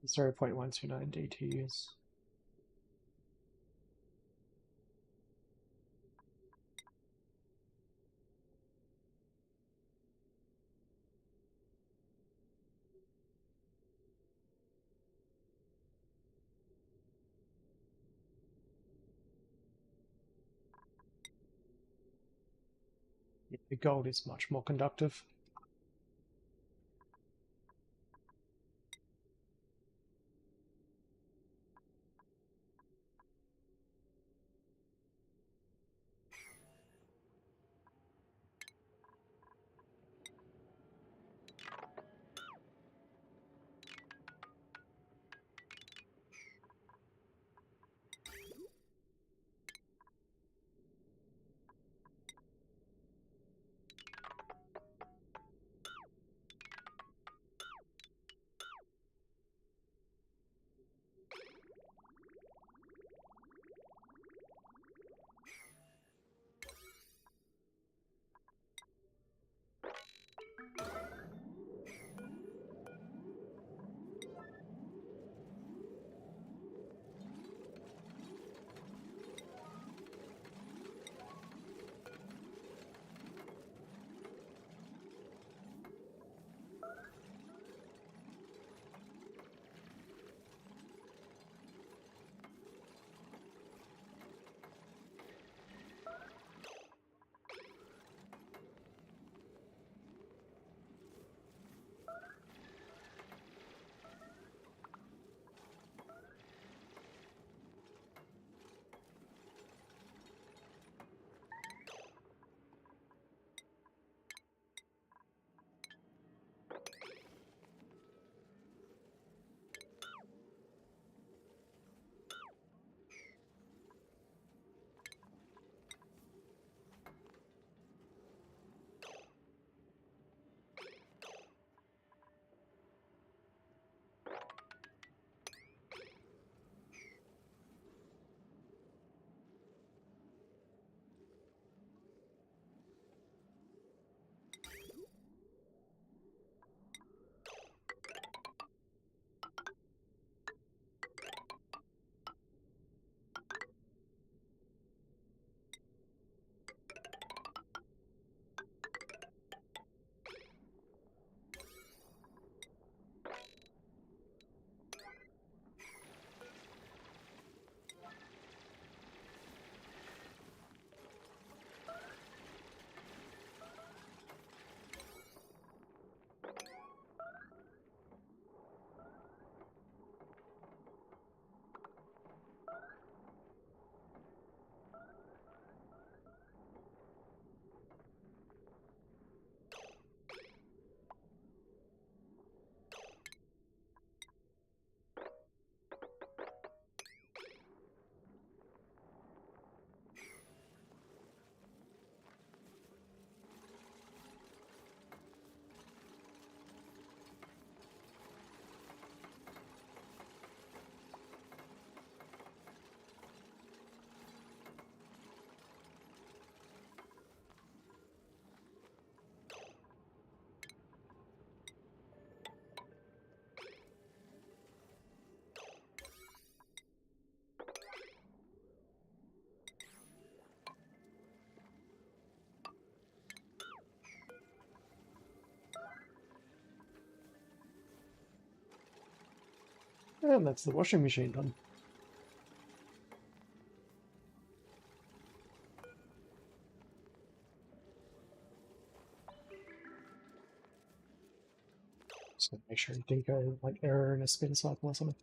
S1: Zero 0.129 DTUs. Yeah, the gold is much more conductive. And that's the washing machine done. Just gonna make sure you didn't go like error in a spin cycle or something.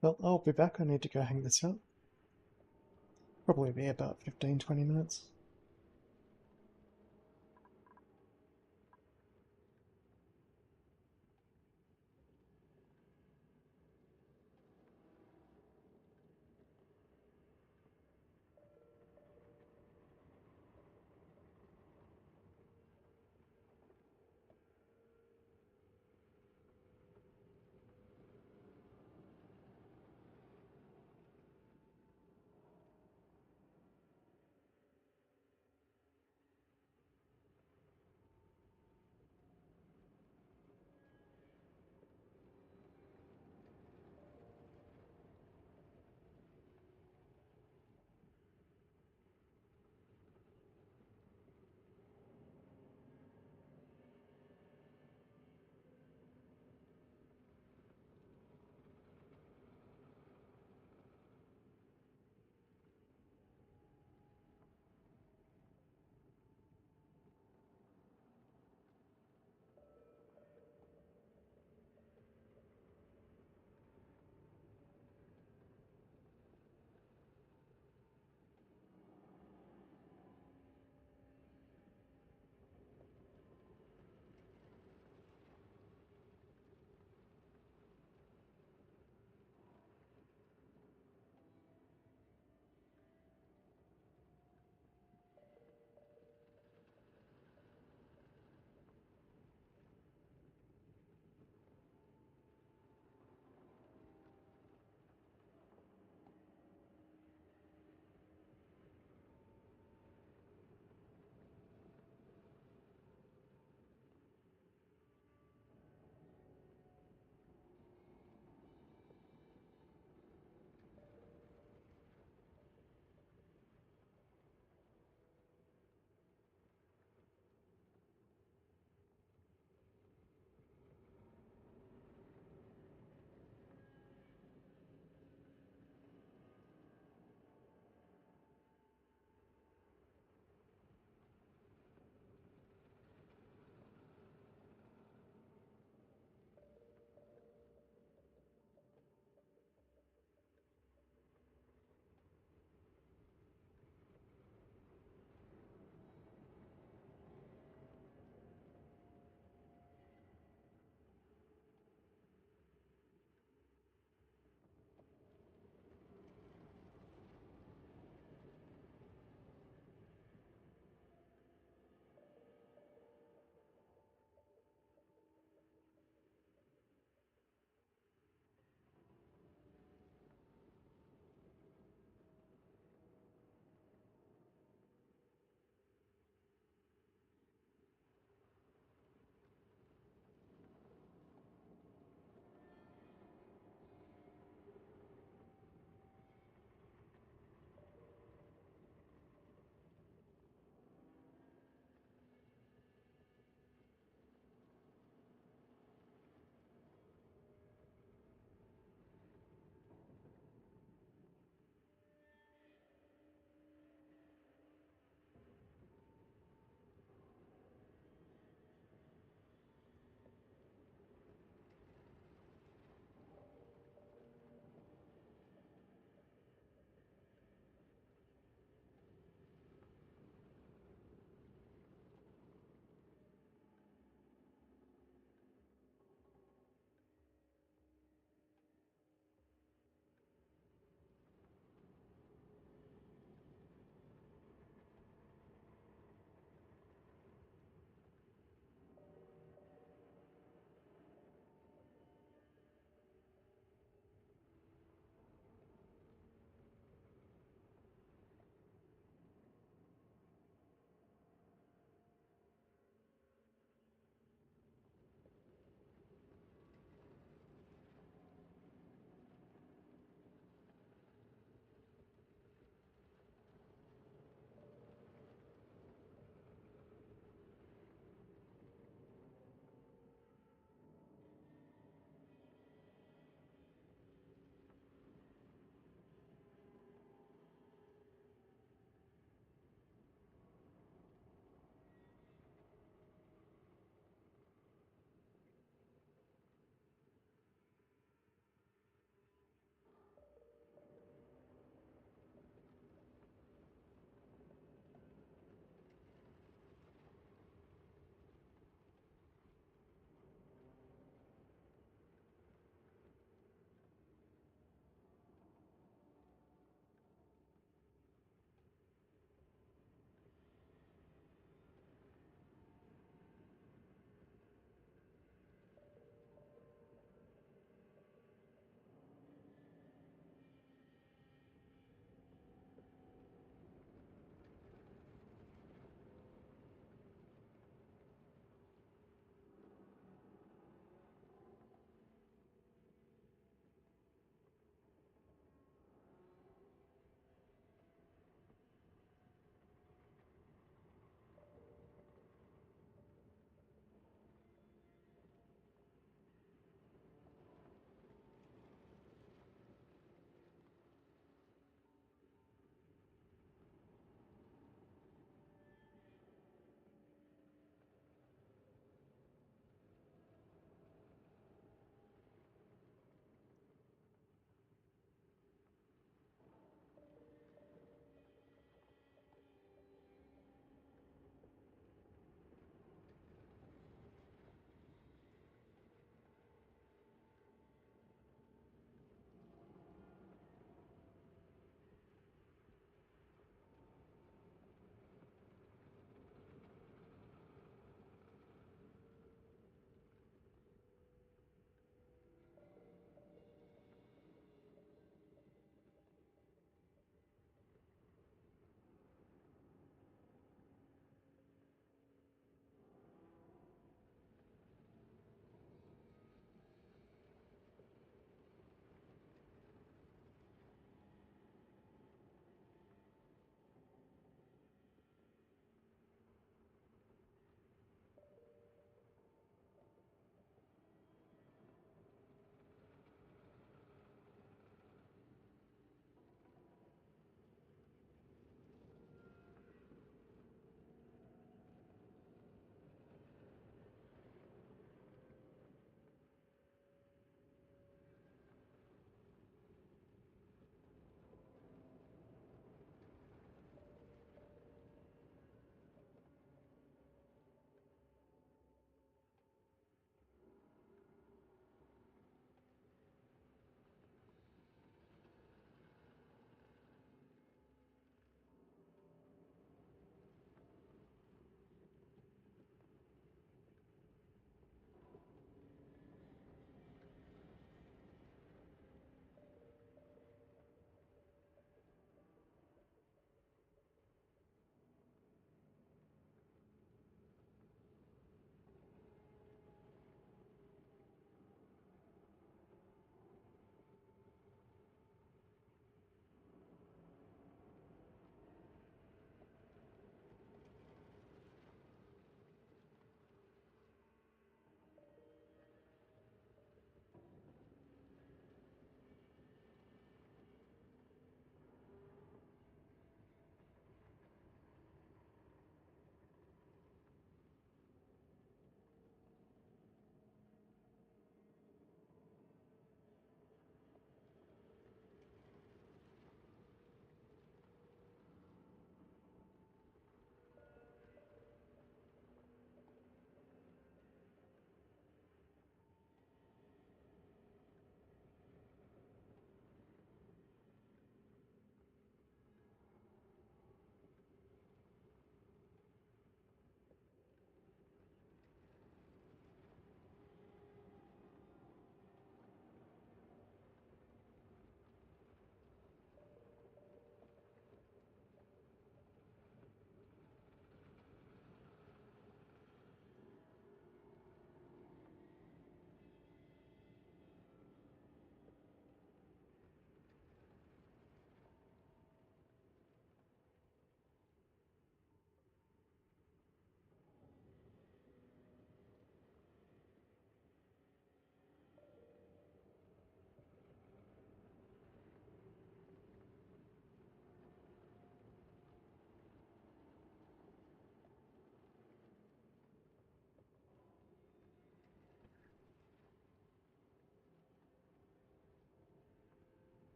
S1: Well, I'll be back. I need to go hang this up. Probably be about 15-20 minutes.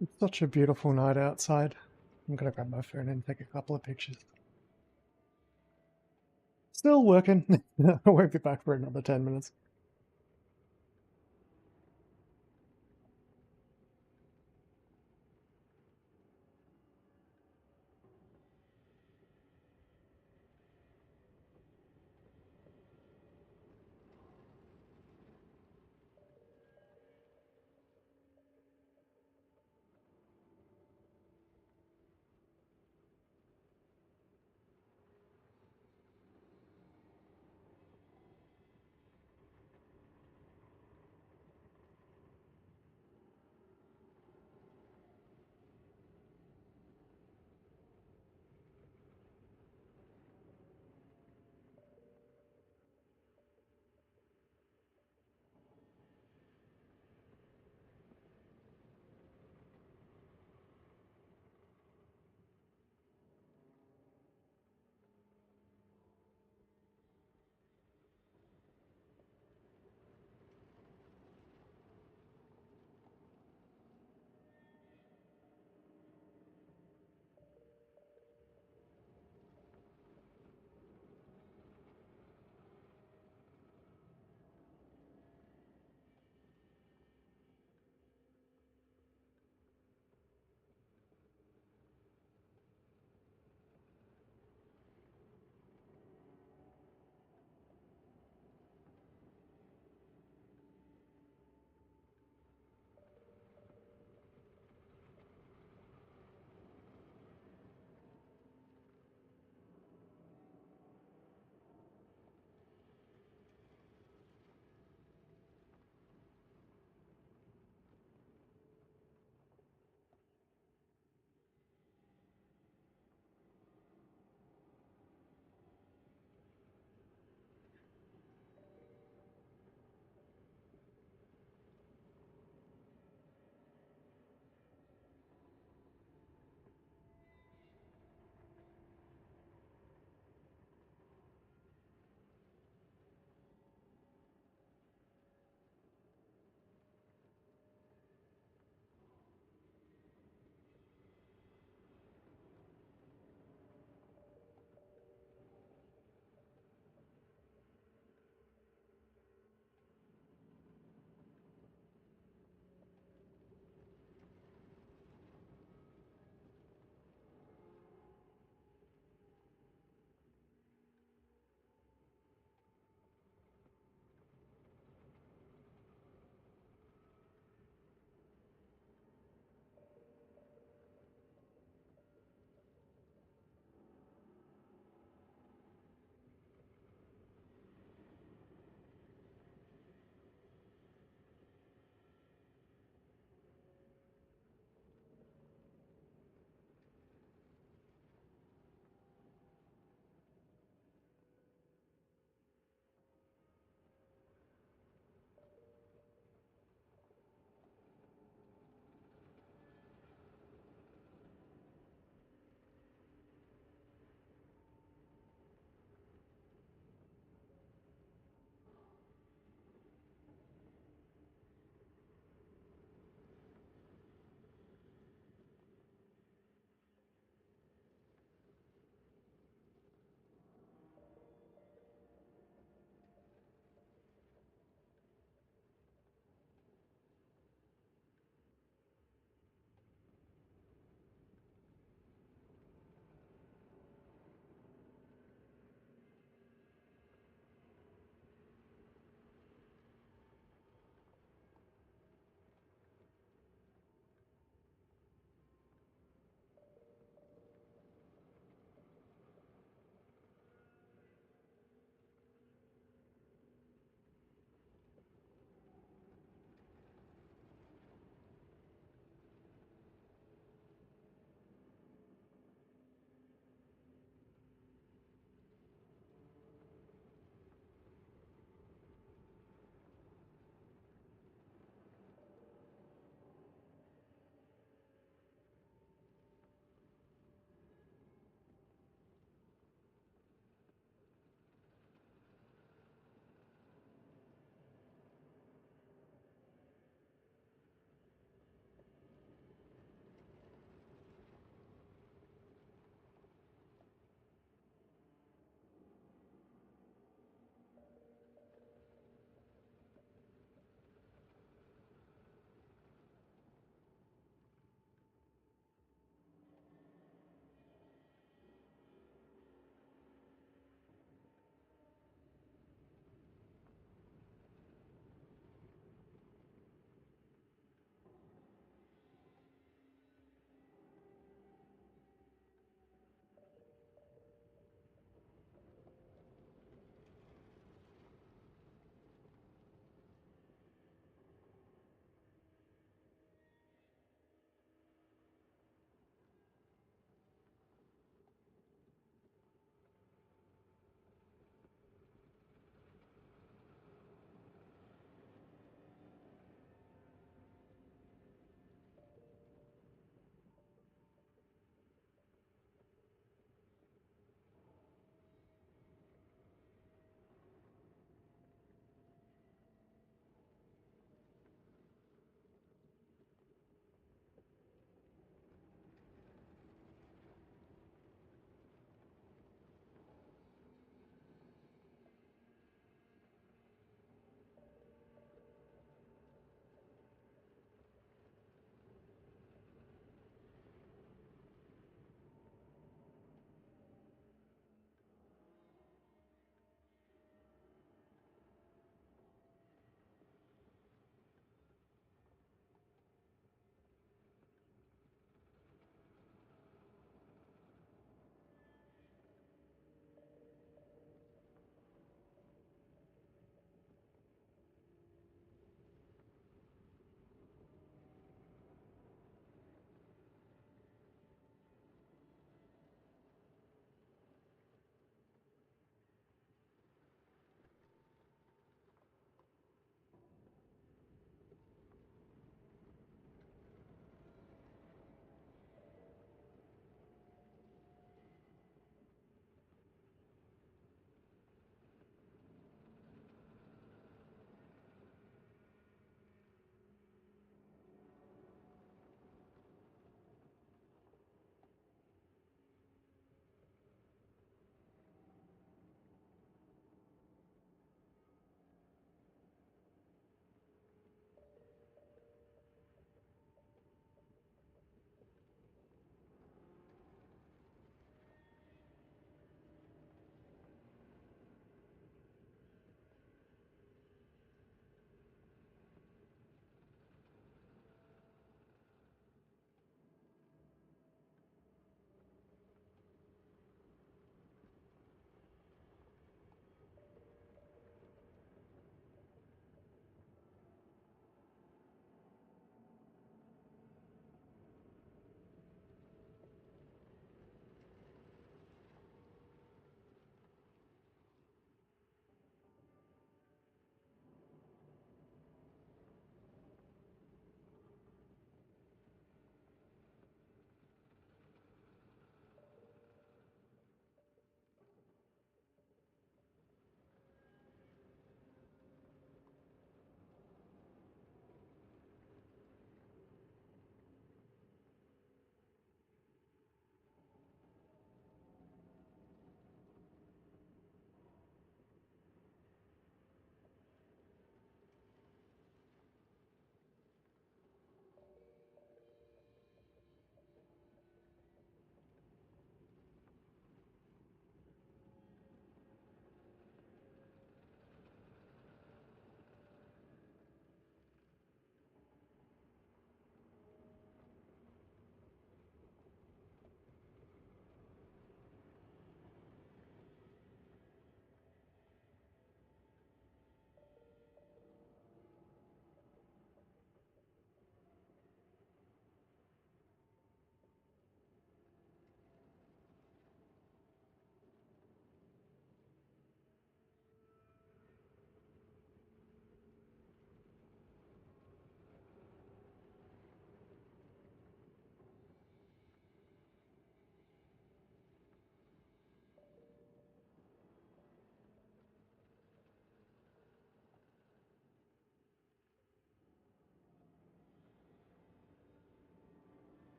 S1: It's such a beautiful night outside. I'm gonna grab my phone and take a couple of pictures. Still working. I won't be back for another 10 minutes.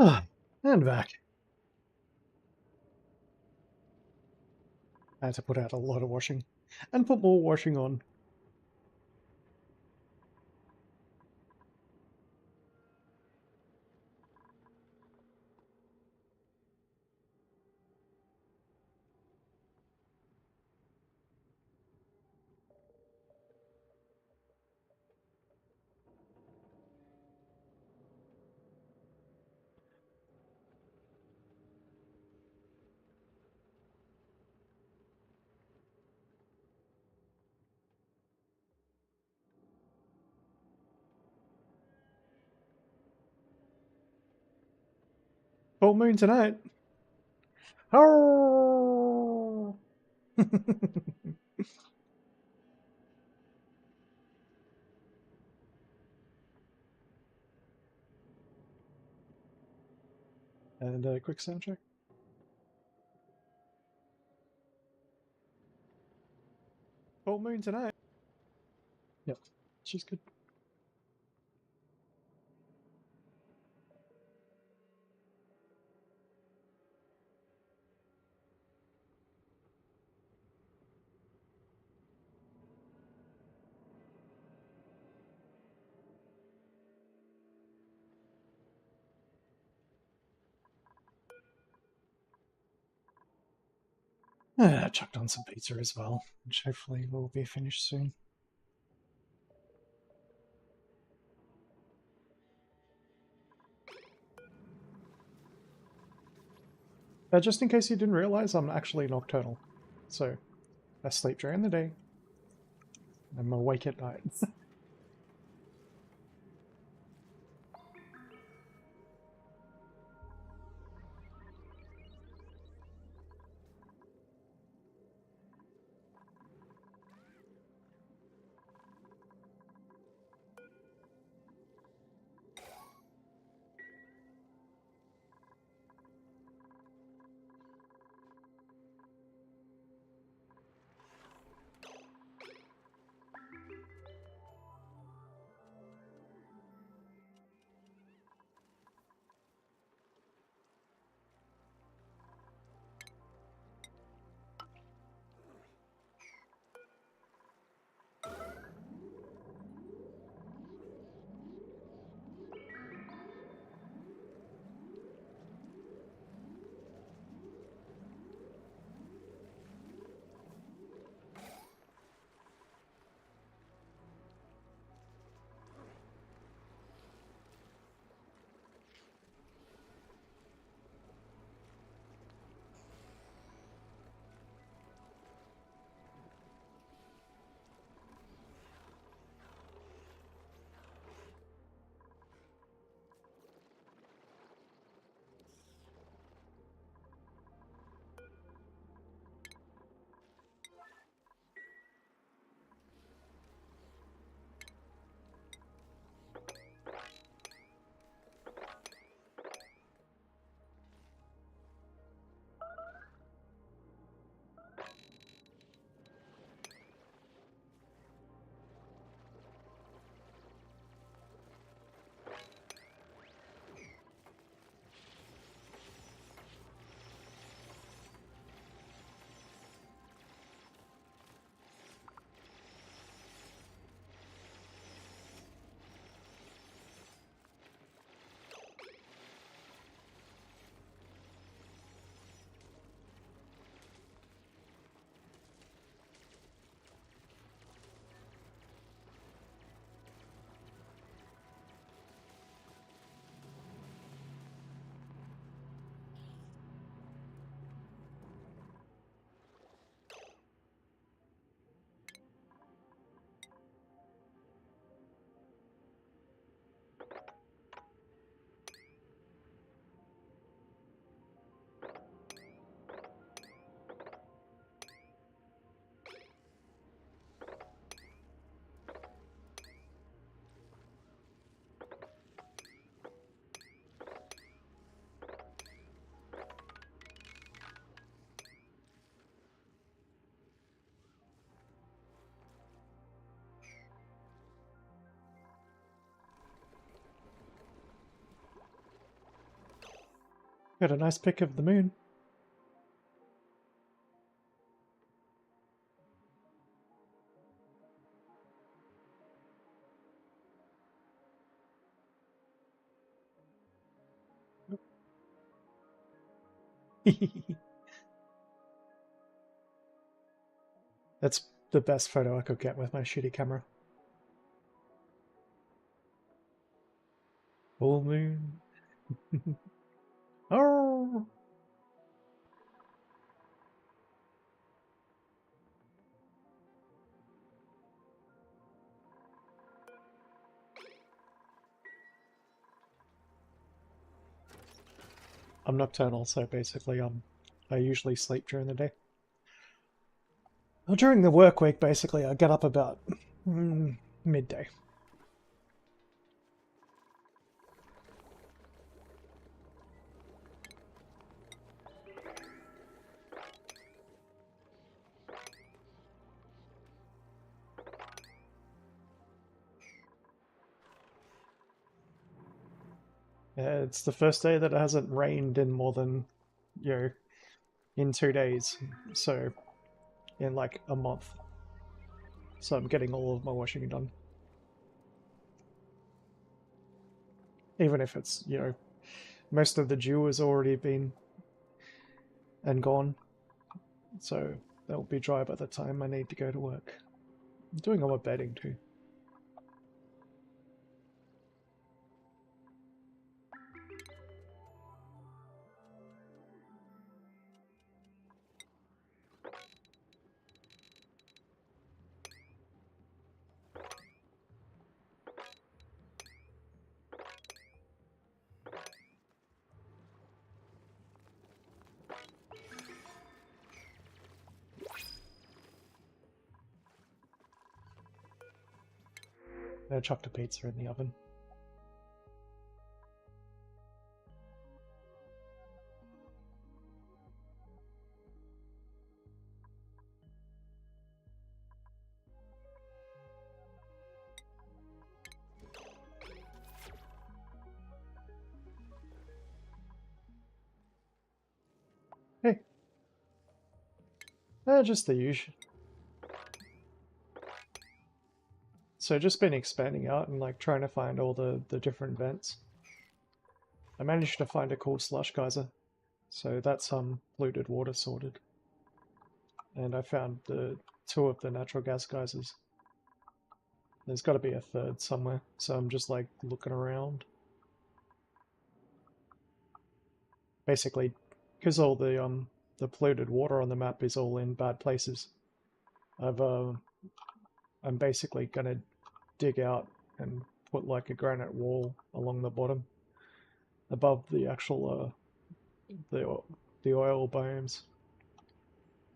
S1: Ah, and back. I had to put out a lot of washing and put more washing on. Full moon tonight. Oh! And a quick sound check. Full moon tonight. Yep, she's good. I chucked on some pizza as well, which hopefully will be finished soon. Just in case you didn't realize, I'm actually nocturnal. So, I sleep during the day. I'm awake at night. Got a nice pic of the moon. That's the best photo I could get with my shitty camera. Full moon. Oh! I'm nocturnal, so basically I usually sleep during the day. Well, during the work week, basically, I get up about midday. It's the first day that it hasn't rained in more than, in 2 days. So, in like a month. So I'm getting all of my washing done. Even if it's, most of the dew has already been and gone. So they'll be dry by the time I need to go to work. I'm doing all my bedding too. I chucked a pizza in the oven. Hey. Just the usual. So just been expanding out and like trying to find all the different vents. I managed to find a cool slush geyser. So that's polluted water sorted. And I found the 2 of the natural gas geysers. There's got to be a 3rd somewhere, so I'm just like looking around. Basically, because all the polluted water on the map is all in bad places, I'm basically gonna dig out and put like a granite wall along the bottom, above the actual the oil biomes,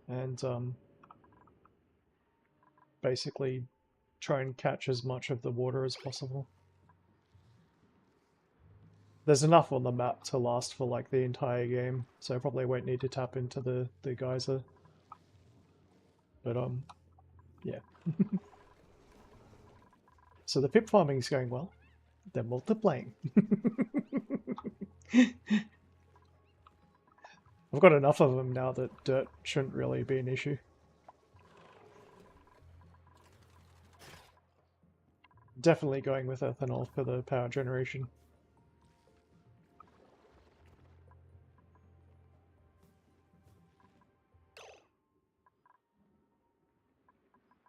S1: and basically try and catch as much of the water as possible. There's enough on the map to last for like the entire game, so I probably won't need to tap into the geyser. But yeah. So the pip farming is going well. They're multiplying. I've got enough of them now that dirt shouldn't really be an issue. Definitely going with ethanol for the power generation.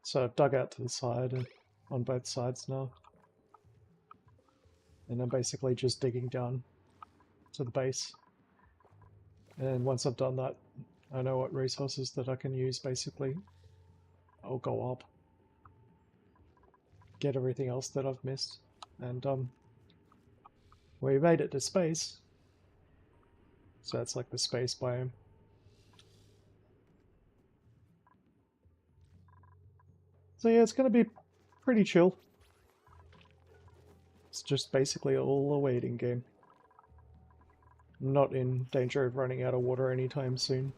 S1: So I've dug out to the side and on both sides now. And I'm basically just digging down to the base. And once I've done that, I know what resources that I can use basically. I'll go up. Get everything else that I've missed. And we made it to space. So that's like the space biome. So yeah, it's going to be pretty chill. It's just basically all a waiting game. I'm not in danger of running out of water anytime soon.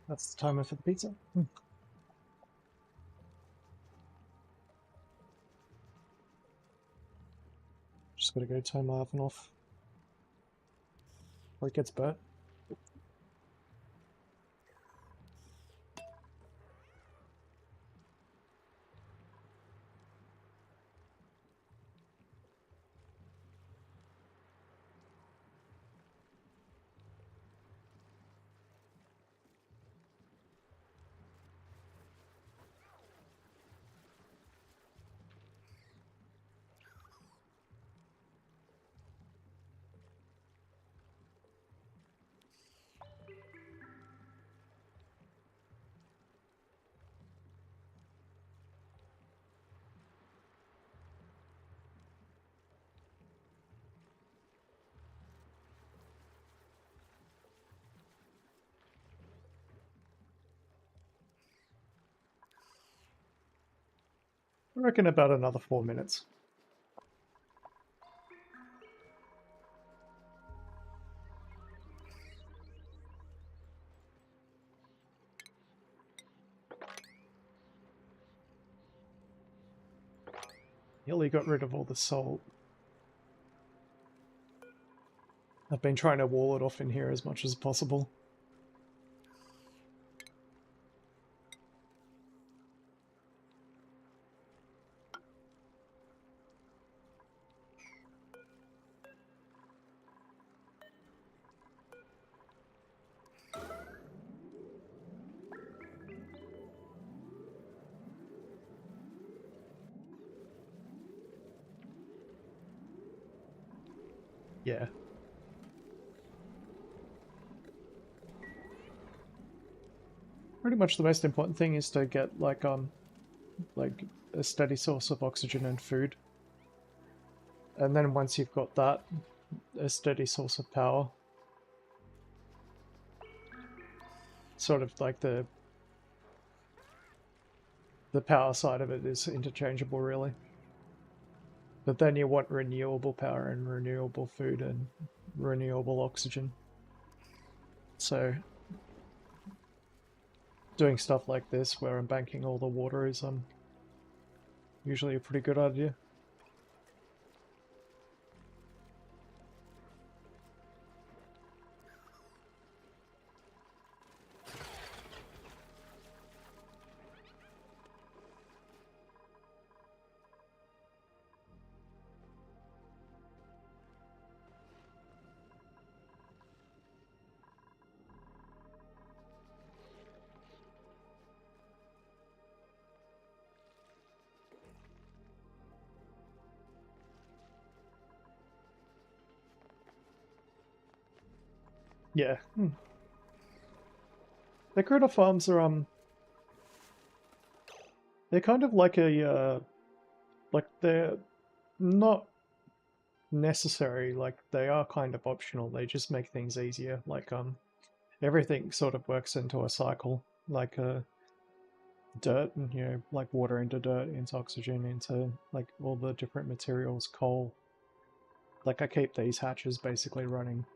S1: That's the timer for the pizza. Just gotta go turn my oven off. Or it gets burnt. I reckon about another 4 minutes. Nearly got rid of all the salt. I've been trying to wall it off in here as much as possible. Yeah. Pretty much the most important thing is to get like a steady source of oxygen and food. And then once you've got that, a steady source of power. Sort of like the power side of it is interchangeable really. But then you want renewable power and renewable food and renewable oxygen. So doing stuff like this where I'm banking all the water is usually a pretty good idea. Yeah. The critter farms are they're kind of like a like they're not necessary, like they are kind of optional. They just make things easier. Like everything sort of works into a cycle. Like dirt and like water into dirt, into oxygen, into like all the different materials, coal. Like I keep these hatches basically running.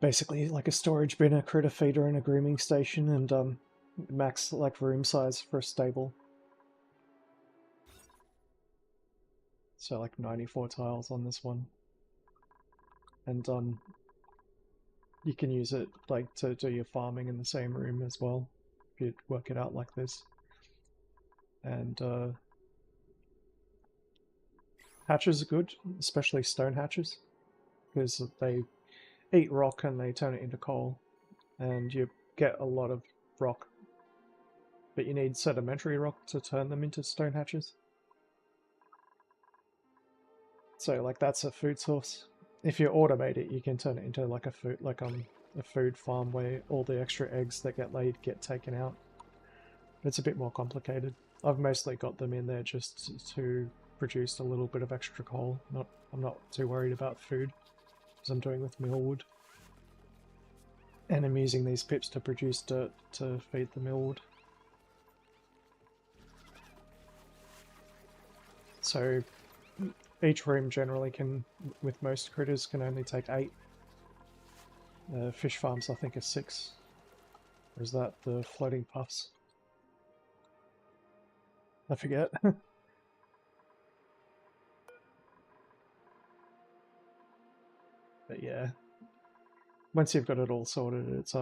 S1: Basically like a storage bin, a critter feeder, and a grooming station, and max like room size for a stable. So like 94 tiles on this one, and you can use it like to do your farming in the same room as well, if you work it out like this. And hatches are good, especially stone hatches, because they eat rock and they turn it into coal, and you get a lot of rock, but you need sedimentary rock to turn them into stone hatches. So like that's a food source. If you automate it, you can turn it into like a food farm where all the extra eggs that get laid get taken out. It's a bit more complicated. I've mostly got them in there just to produce a little bit of extra coal. I'm not too worried about food, as I'm doing with millwood. And I'm using these pips to produce dirt to feed the millwood. So each room generally can, with most critters, can only take 8. Fish farms I think are 6. Or is that the floating puffs? I forget. But yeah, once you've got it all sorted, it's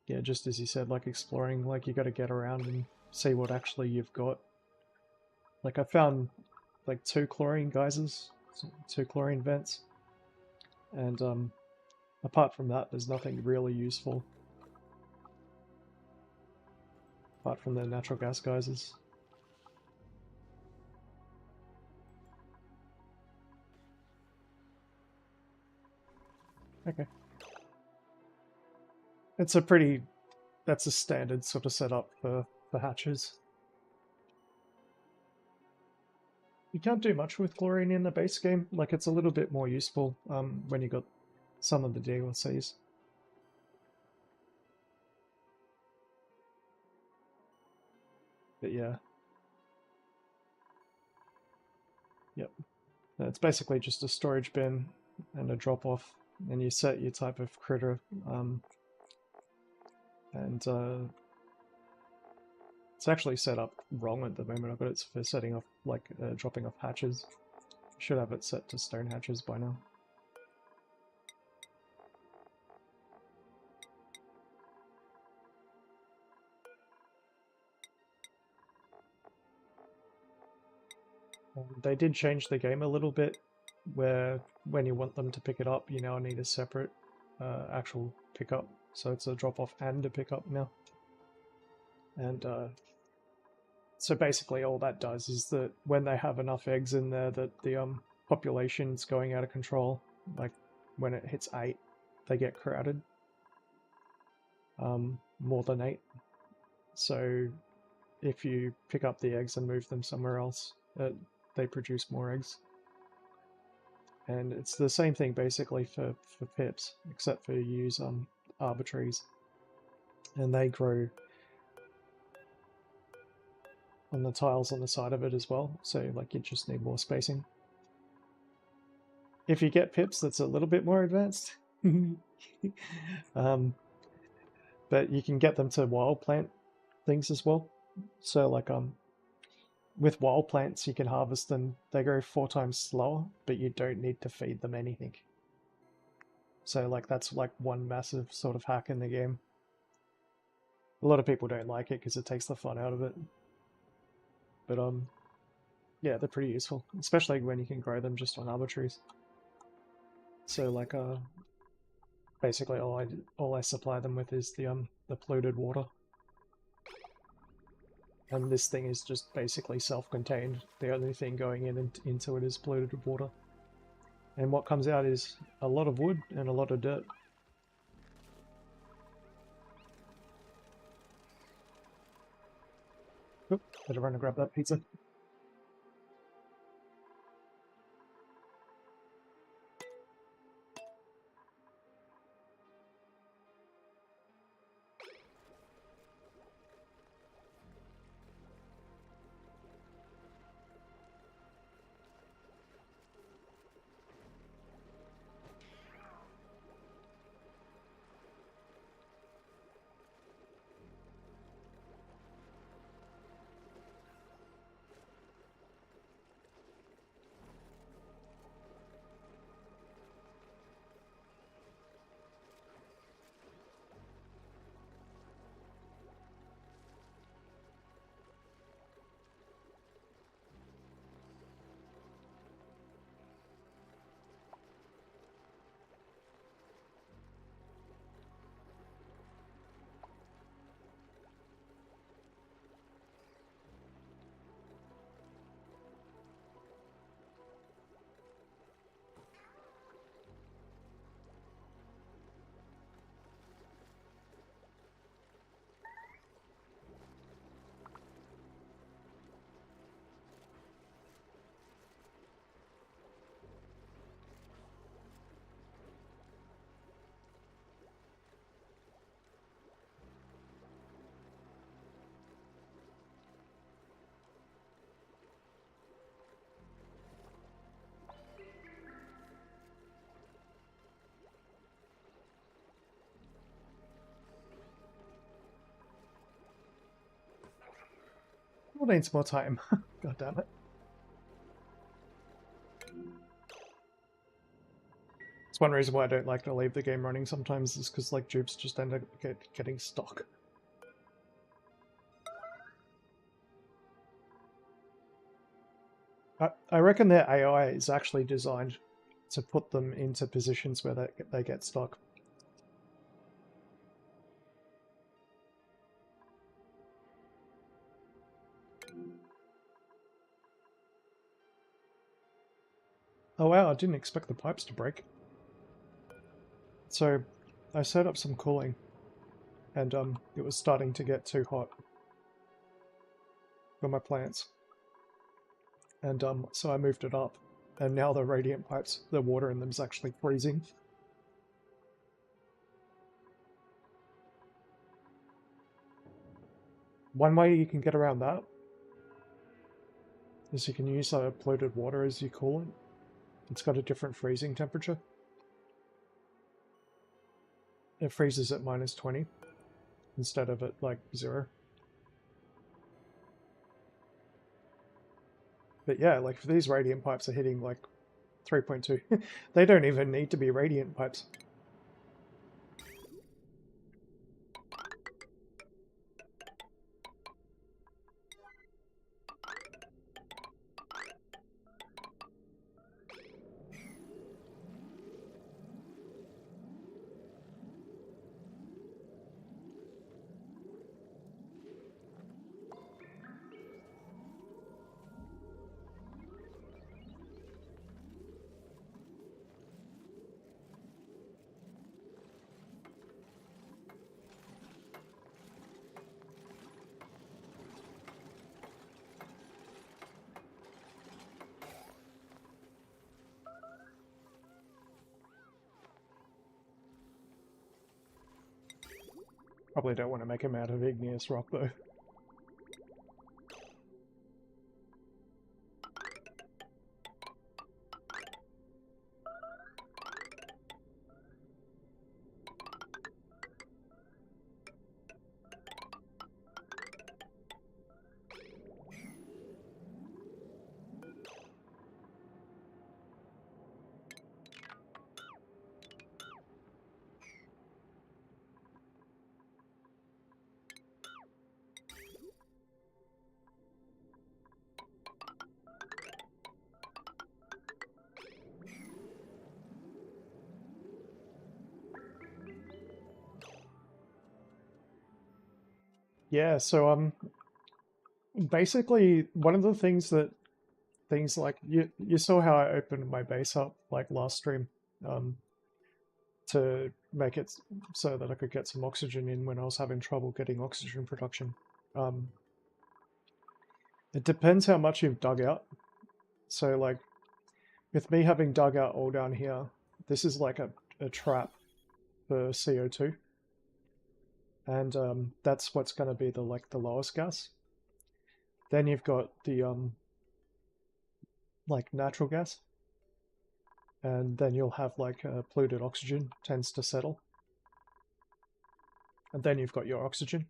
S1: yeah, just as you said, like exploring, like you got to get around and see what actually you've got. Like I found like 2 chlorine geysers, 2 chlorine vents, and apart from that, there's nothing really useful apart from the natural gas geysers. Okay. It's a pretty, that's a standard sort of setup for hatches. You can't do much with chlorine in the base game. Like, it's a little bit more useful when you got some of the DLCs. But yeah. Yep. It's basically just a storage bin and a drop-off, and you set your type of critter, and it's actually set up wrong at the moment. I've got it for setting off, like, dropping off hatches. Should have it set to stone hatches by now. They did change the game a little bit, where when you want them to pick it up, you now need a separate actual pickup. So it's a drop-off and a pickup now. And so basically all that does is that when they have enough eggs in there that the population's going out of control, like when it hits 8, they get crowded. More than 8. So if you pick up the eggs and move them somewhere else, they produce more eggs. And it's the same thing basically for pips, except for you use arbitraries, and they grow on the tiles on the side of it as well, so like you just need more spacing. If you get pips, that's a little bit more advanced. But you can get them to wild plant things as well. So like with wild plants you can harvest them, they grow 4 times slower, but you don't need to feed them anything. So like that's like one massive sort of hack in the game. A lot of people don't like it because it takes the fun out of it. But yeah, they're pretty useful, especially when you can grow them just on arbitraries. So like basically all I supply them with is the polluted water. And this thing is just basically self-contained. The only thing going into it is polluted water. And what comes out is a lot of wood and a lot of dirt. Oop, better run and grab that pizza. We'll need some more time. God damn it. It's one reason why I don't like to leave the game running sometimes, is because like dupes just end up getting stuck. I reckon their AI is actually designed to put them into positions where they get stuck. Oh wow, I didn't expect the pipes to break. So I set up some cooling, and it was starting to get too hot for my plants. And so I moved it up, and now the radiant pipes, the water in them is actually freezing. One way you can get around that is you can use polluted water as your coolant. It's got a different freezing temperature. It freezes at -20 instead of at like 0. But yeah, like if these radiant pipes are hitting like 3.2, they don't even need to be radiant pipes. Probably don't want to make them out of igneous rock though. Yeah, so basically one of the things like you saw how I opened my base up like last stream, to make it so that I could get some oxygen in when I was having trouble getting oxygen production. It depends how much you've dug out. So like with me having dug out all down here, this is like a trap for CO2. And that's what's going to be the lowest gas. Then you've got the like natural gas, and then you'll have like polluted oxygen tends to settle, and then you've got your oxygen,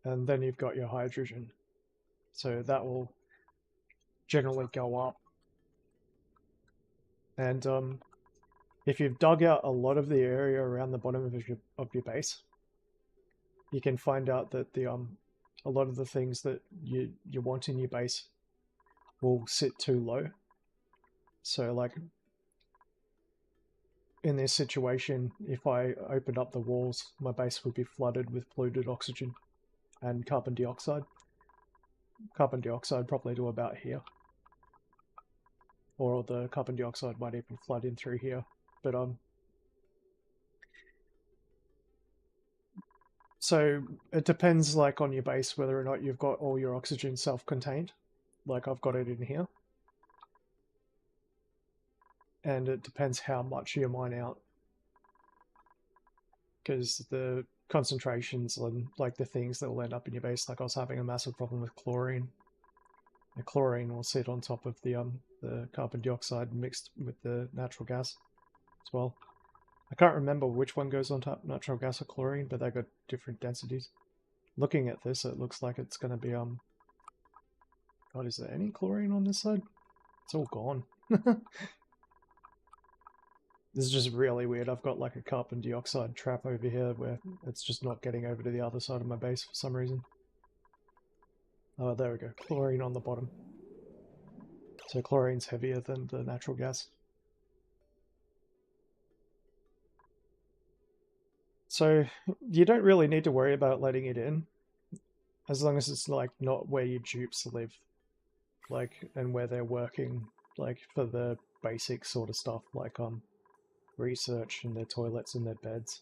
S1: and then you've got your hydrogen. So that will generally go up. And if you've dug out a lot of the area around the bottom of your base, you can find out that the a lot of the things that you want in your base will sit too low. So like in this situation, if I opened up the walls, my base would be flooded with polluted oxygen and carbon dioxide. Carbon dioxide probably to about here. Or the carbon dioxide might even flood in through here. But so it depends like on your base whether or not you've got all your oxygen self-contained. Like I've got it in here. And it depends how much you mine out. Because the concentrations on like the things that will end up in your base, like I was having a massive problem with chlorine. The chlorine will sit on top of the carbon dioxide mixed with the natural gas as well. I can't remember which one goes on top, natural gas or chlorine, but they got different densities. Looking at this, it looks like it's going to be God, is there any chlorine on this side? It's all gone. This is just really weird. I've got like a carbon dioxide trap over here where it's just not getting over to the other side of my base for some reason. Oh, there we go. Chlorine on the bottom. So chlorine's heavier than the natural gas. So you don't really need to worry about letting it in, as long as it's like not where your dupes live, like, and where they're working, like for the basic sort of stuff, like research and their toilets and their beds.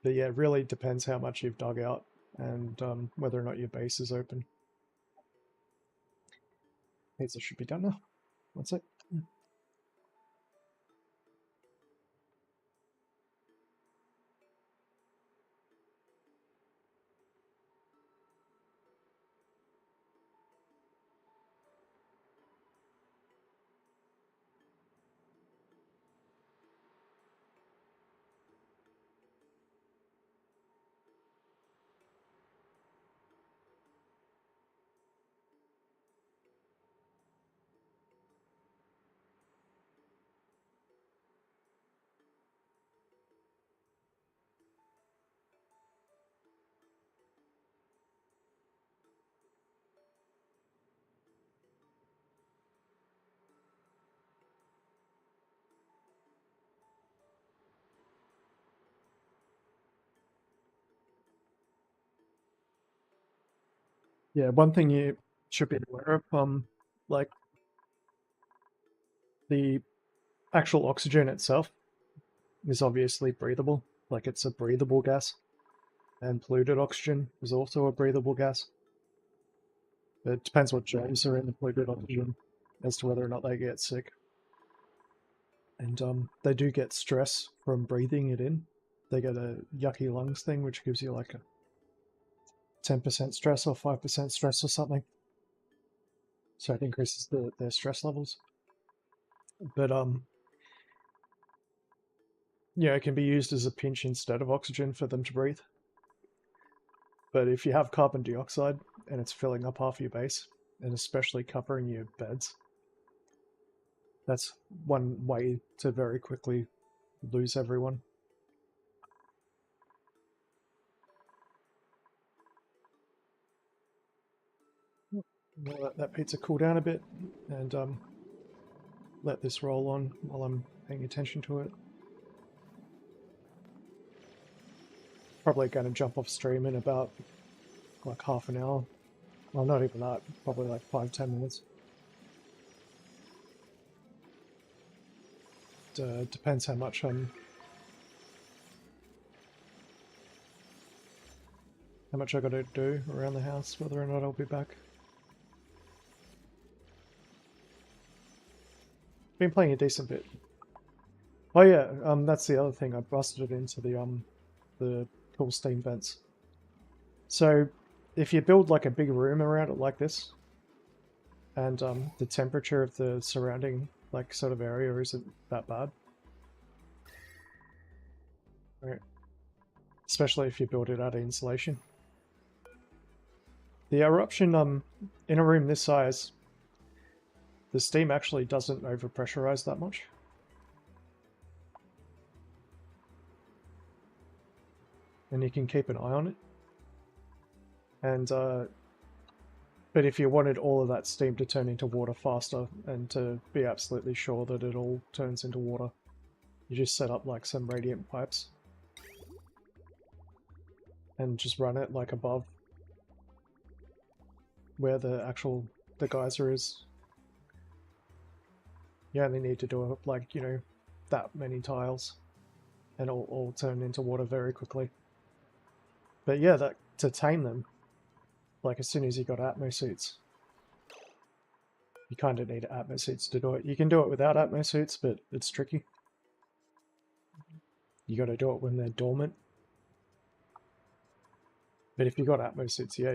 S1: But yeah, it really depends how much you've dug out and whether or not your base is open. Pizza should be done now. One sec. Yeah, one thing you should be aware of, like the actual oxygen itself is obviously breathable. Like it's a breathable gas. And polluted oxygen is also a breathable gas. But it depends what germs are in the polluted oxygen as to whether or not they get sick. And they do get stress from breathing it in. They get a yucky lungs thing, which gives you like a 10% stress or 5% stress or something. So it increases their stress levels. But yeah, it can be used as a pinch instead of oxygen for them to breathe. But if you have carbon dioxide and it's filling up half your base, and especially covering your beds, that's one way to very quickly lose everyone. We'll let that pizza cool down a bit and let this roll on while I'm paying attention to it. Probably going to jump off stream in about like half an hour. Well, not even that, probably like 5-10 minutes. Depends how much how much I got to do around the house, whether or not I'll be back. Been playing a decent bit. Oh yeah, that's the other thing. I busted into the cool steam vents. So if you build like a big room around it like this, and the temperature of the surrounding like sort of area isn't that bad, right? Especially if you build it out of insulation. The eruption in a room this size, the steam actually doesn't overpressurize that much. And you can keep an eye on it. And but if you wanted all of that steam to turn into water faster and to be absolutely sure that it all turns into water, you just set up like some radiant pipes and just run it like above where the geyser is. You only need to do it like, you know, that many tiles and it'll all turn into water very quickly. But yeah, that to tame them, like as soon as you got Atmo suits, you kind of need Atmo suits to do it. You can do it without Atmo suits, but it's tricky. You got to do it when they're dormant. But if you got Atmo suits, yeah,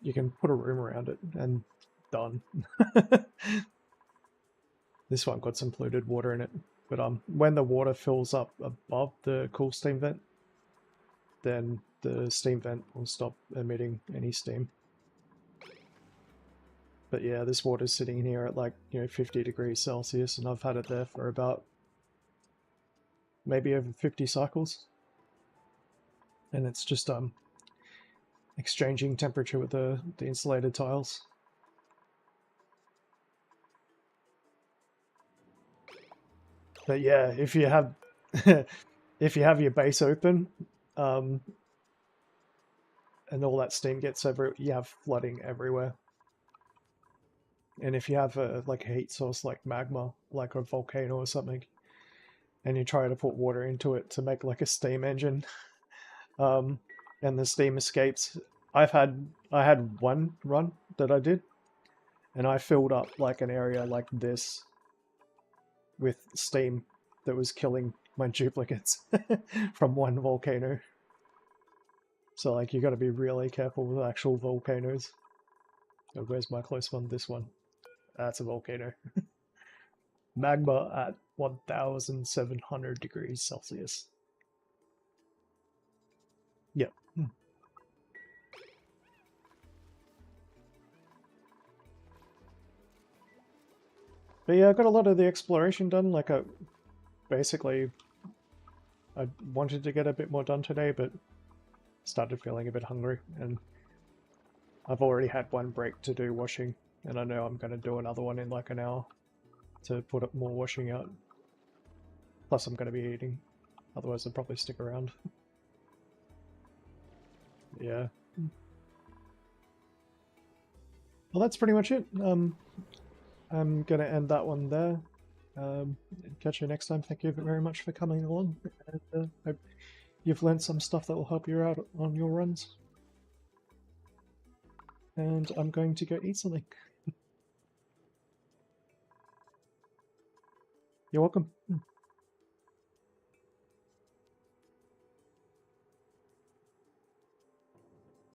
S1: you can put a room around it and done. This one got some polluted water in it, but when the water fills up above the cool steam vent, then the steam vent will stop emitting any steam. But yeah, this water's sitting here at like, 50 degrees Celsius, and I've had it there for about maybe over 50 cycles. And it's just exchanging temperature with the insulated tiles. But yeah, if you have if you have your base open, and all that steam gets over, you have flooding everywhere. And if you have like a heat source like magma, like a volcano or something, and you try to put water into it to make like a steam engine, and the steam escapes. I had one run that I did, and I filled up like an area like this with steam that was killing my duplicates from one volcano. So like you got to be really careful with actual volcanoes. Oh, where's my close one? This one. That's a volcano. Magma at 1,700 degrees Celsius. Yep. But yeah, I got a lot of the exploration done. Like basically, I wanted to get a bit more done today, but started feeling a bit hungry, and I've already had one break to do washing, and I know I'm going to do another one in like an hour to put up more washing out. Plus I'm going to be eating, otherwise I'll probably stick around. Yeah. Well, that's pretty much it. I'm going to end that one there. Catch you next time. Thank you very much for coming along. And, hope you've learned some stuff that will help you out on your runs. And I'm going to go eat something. You're welcome.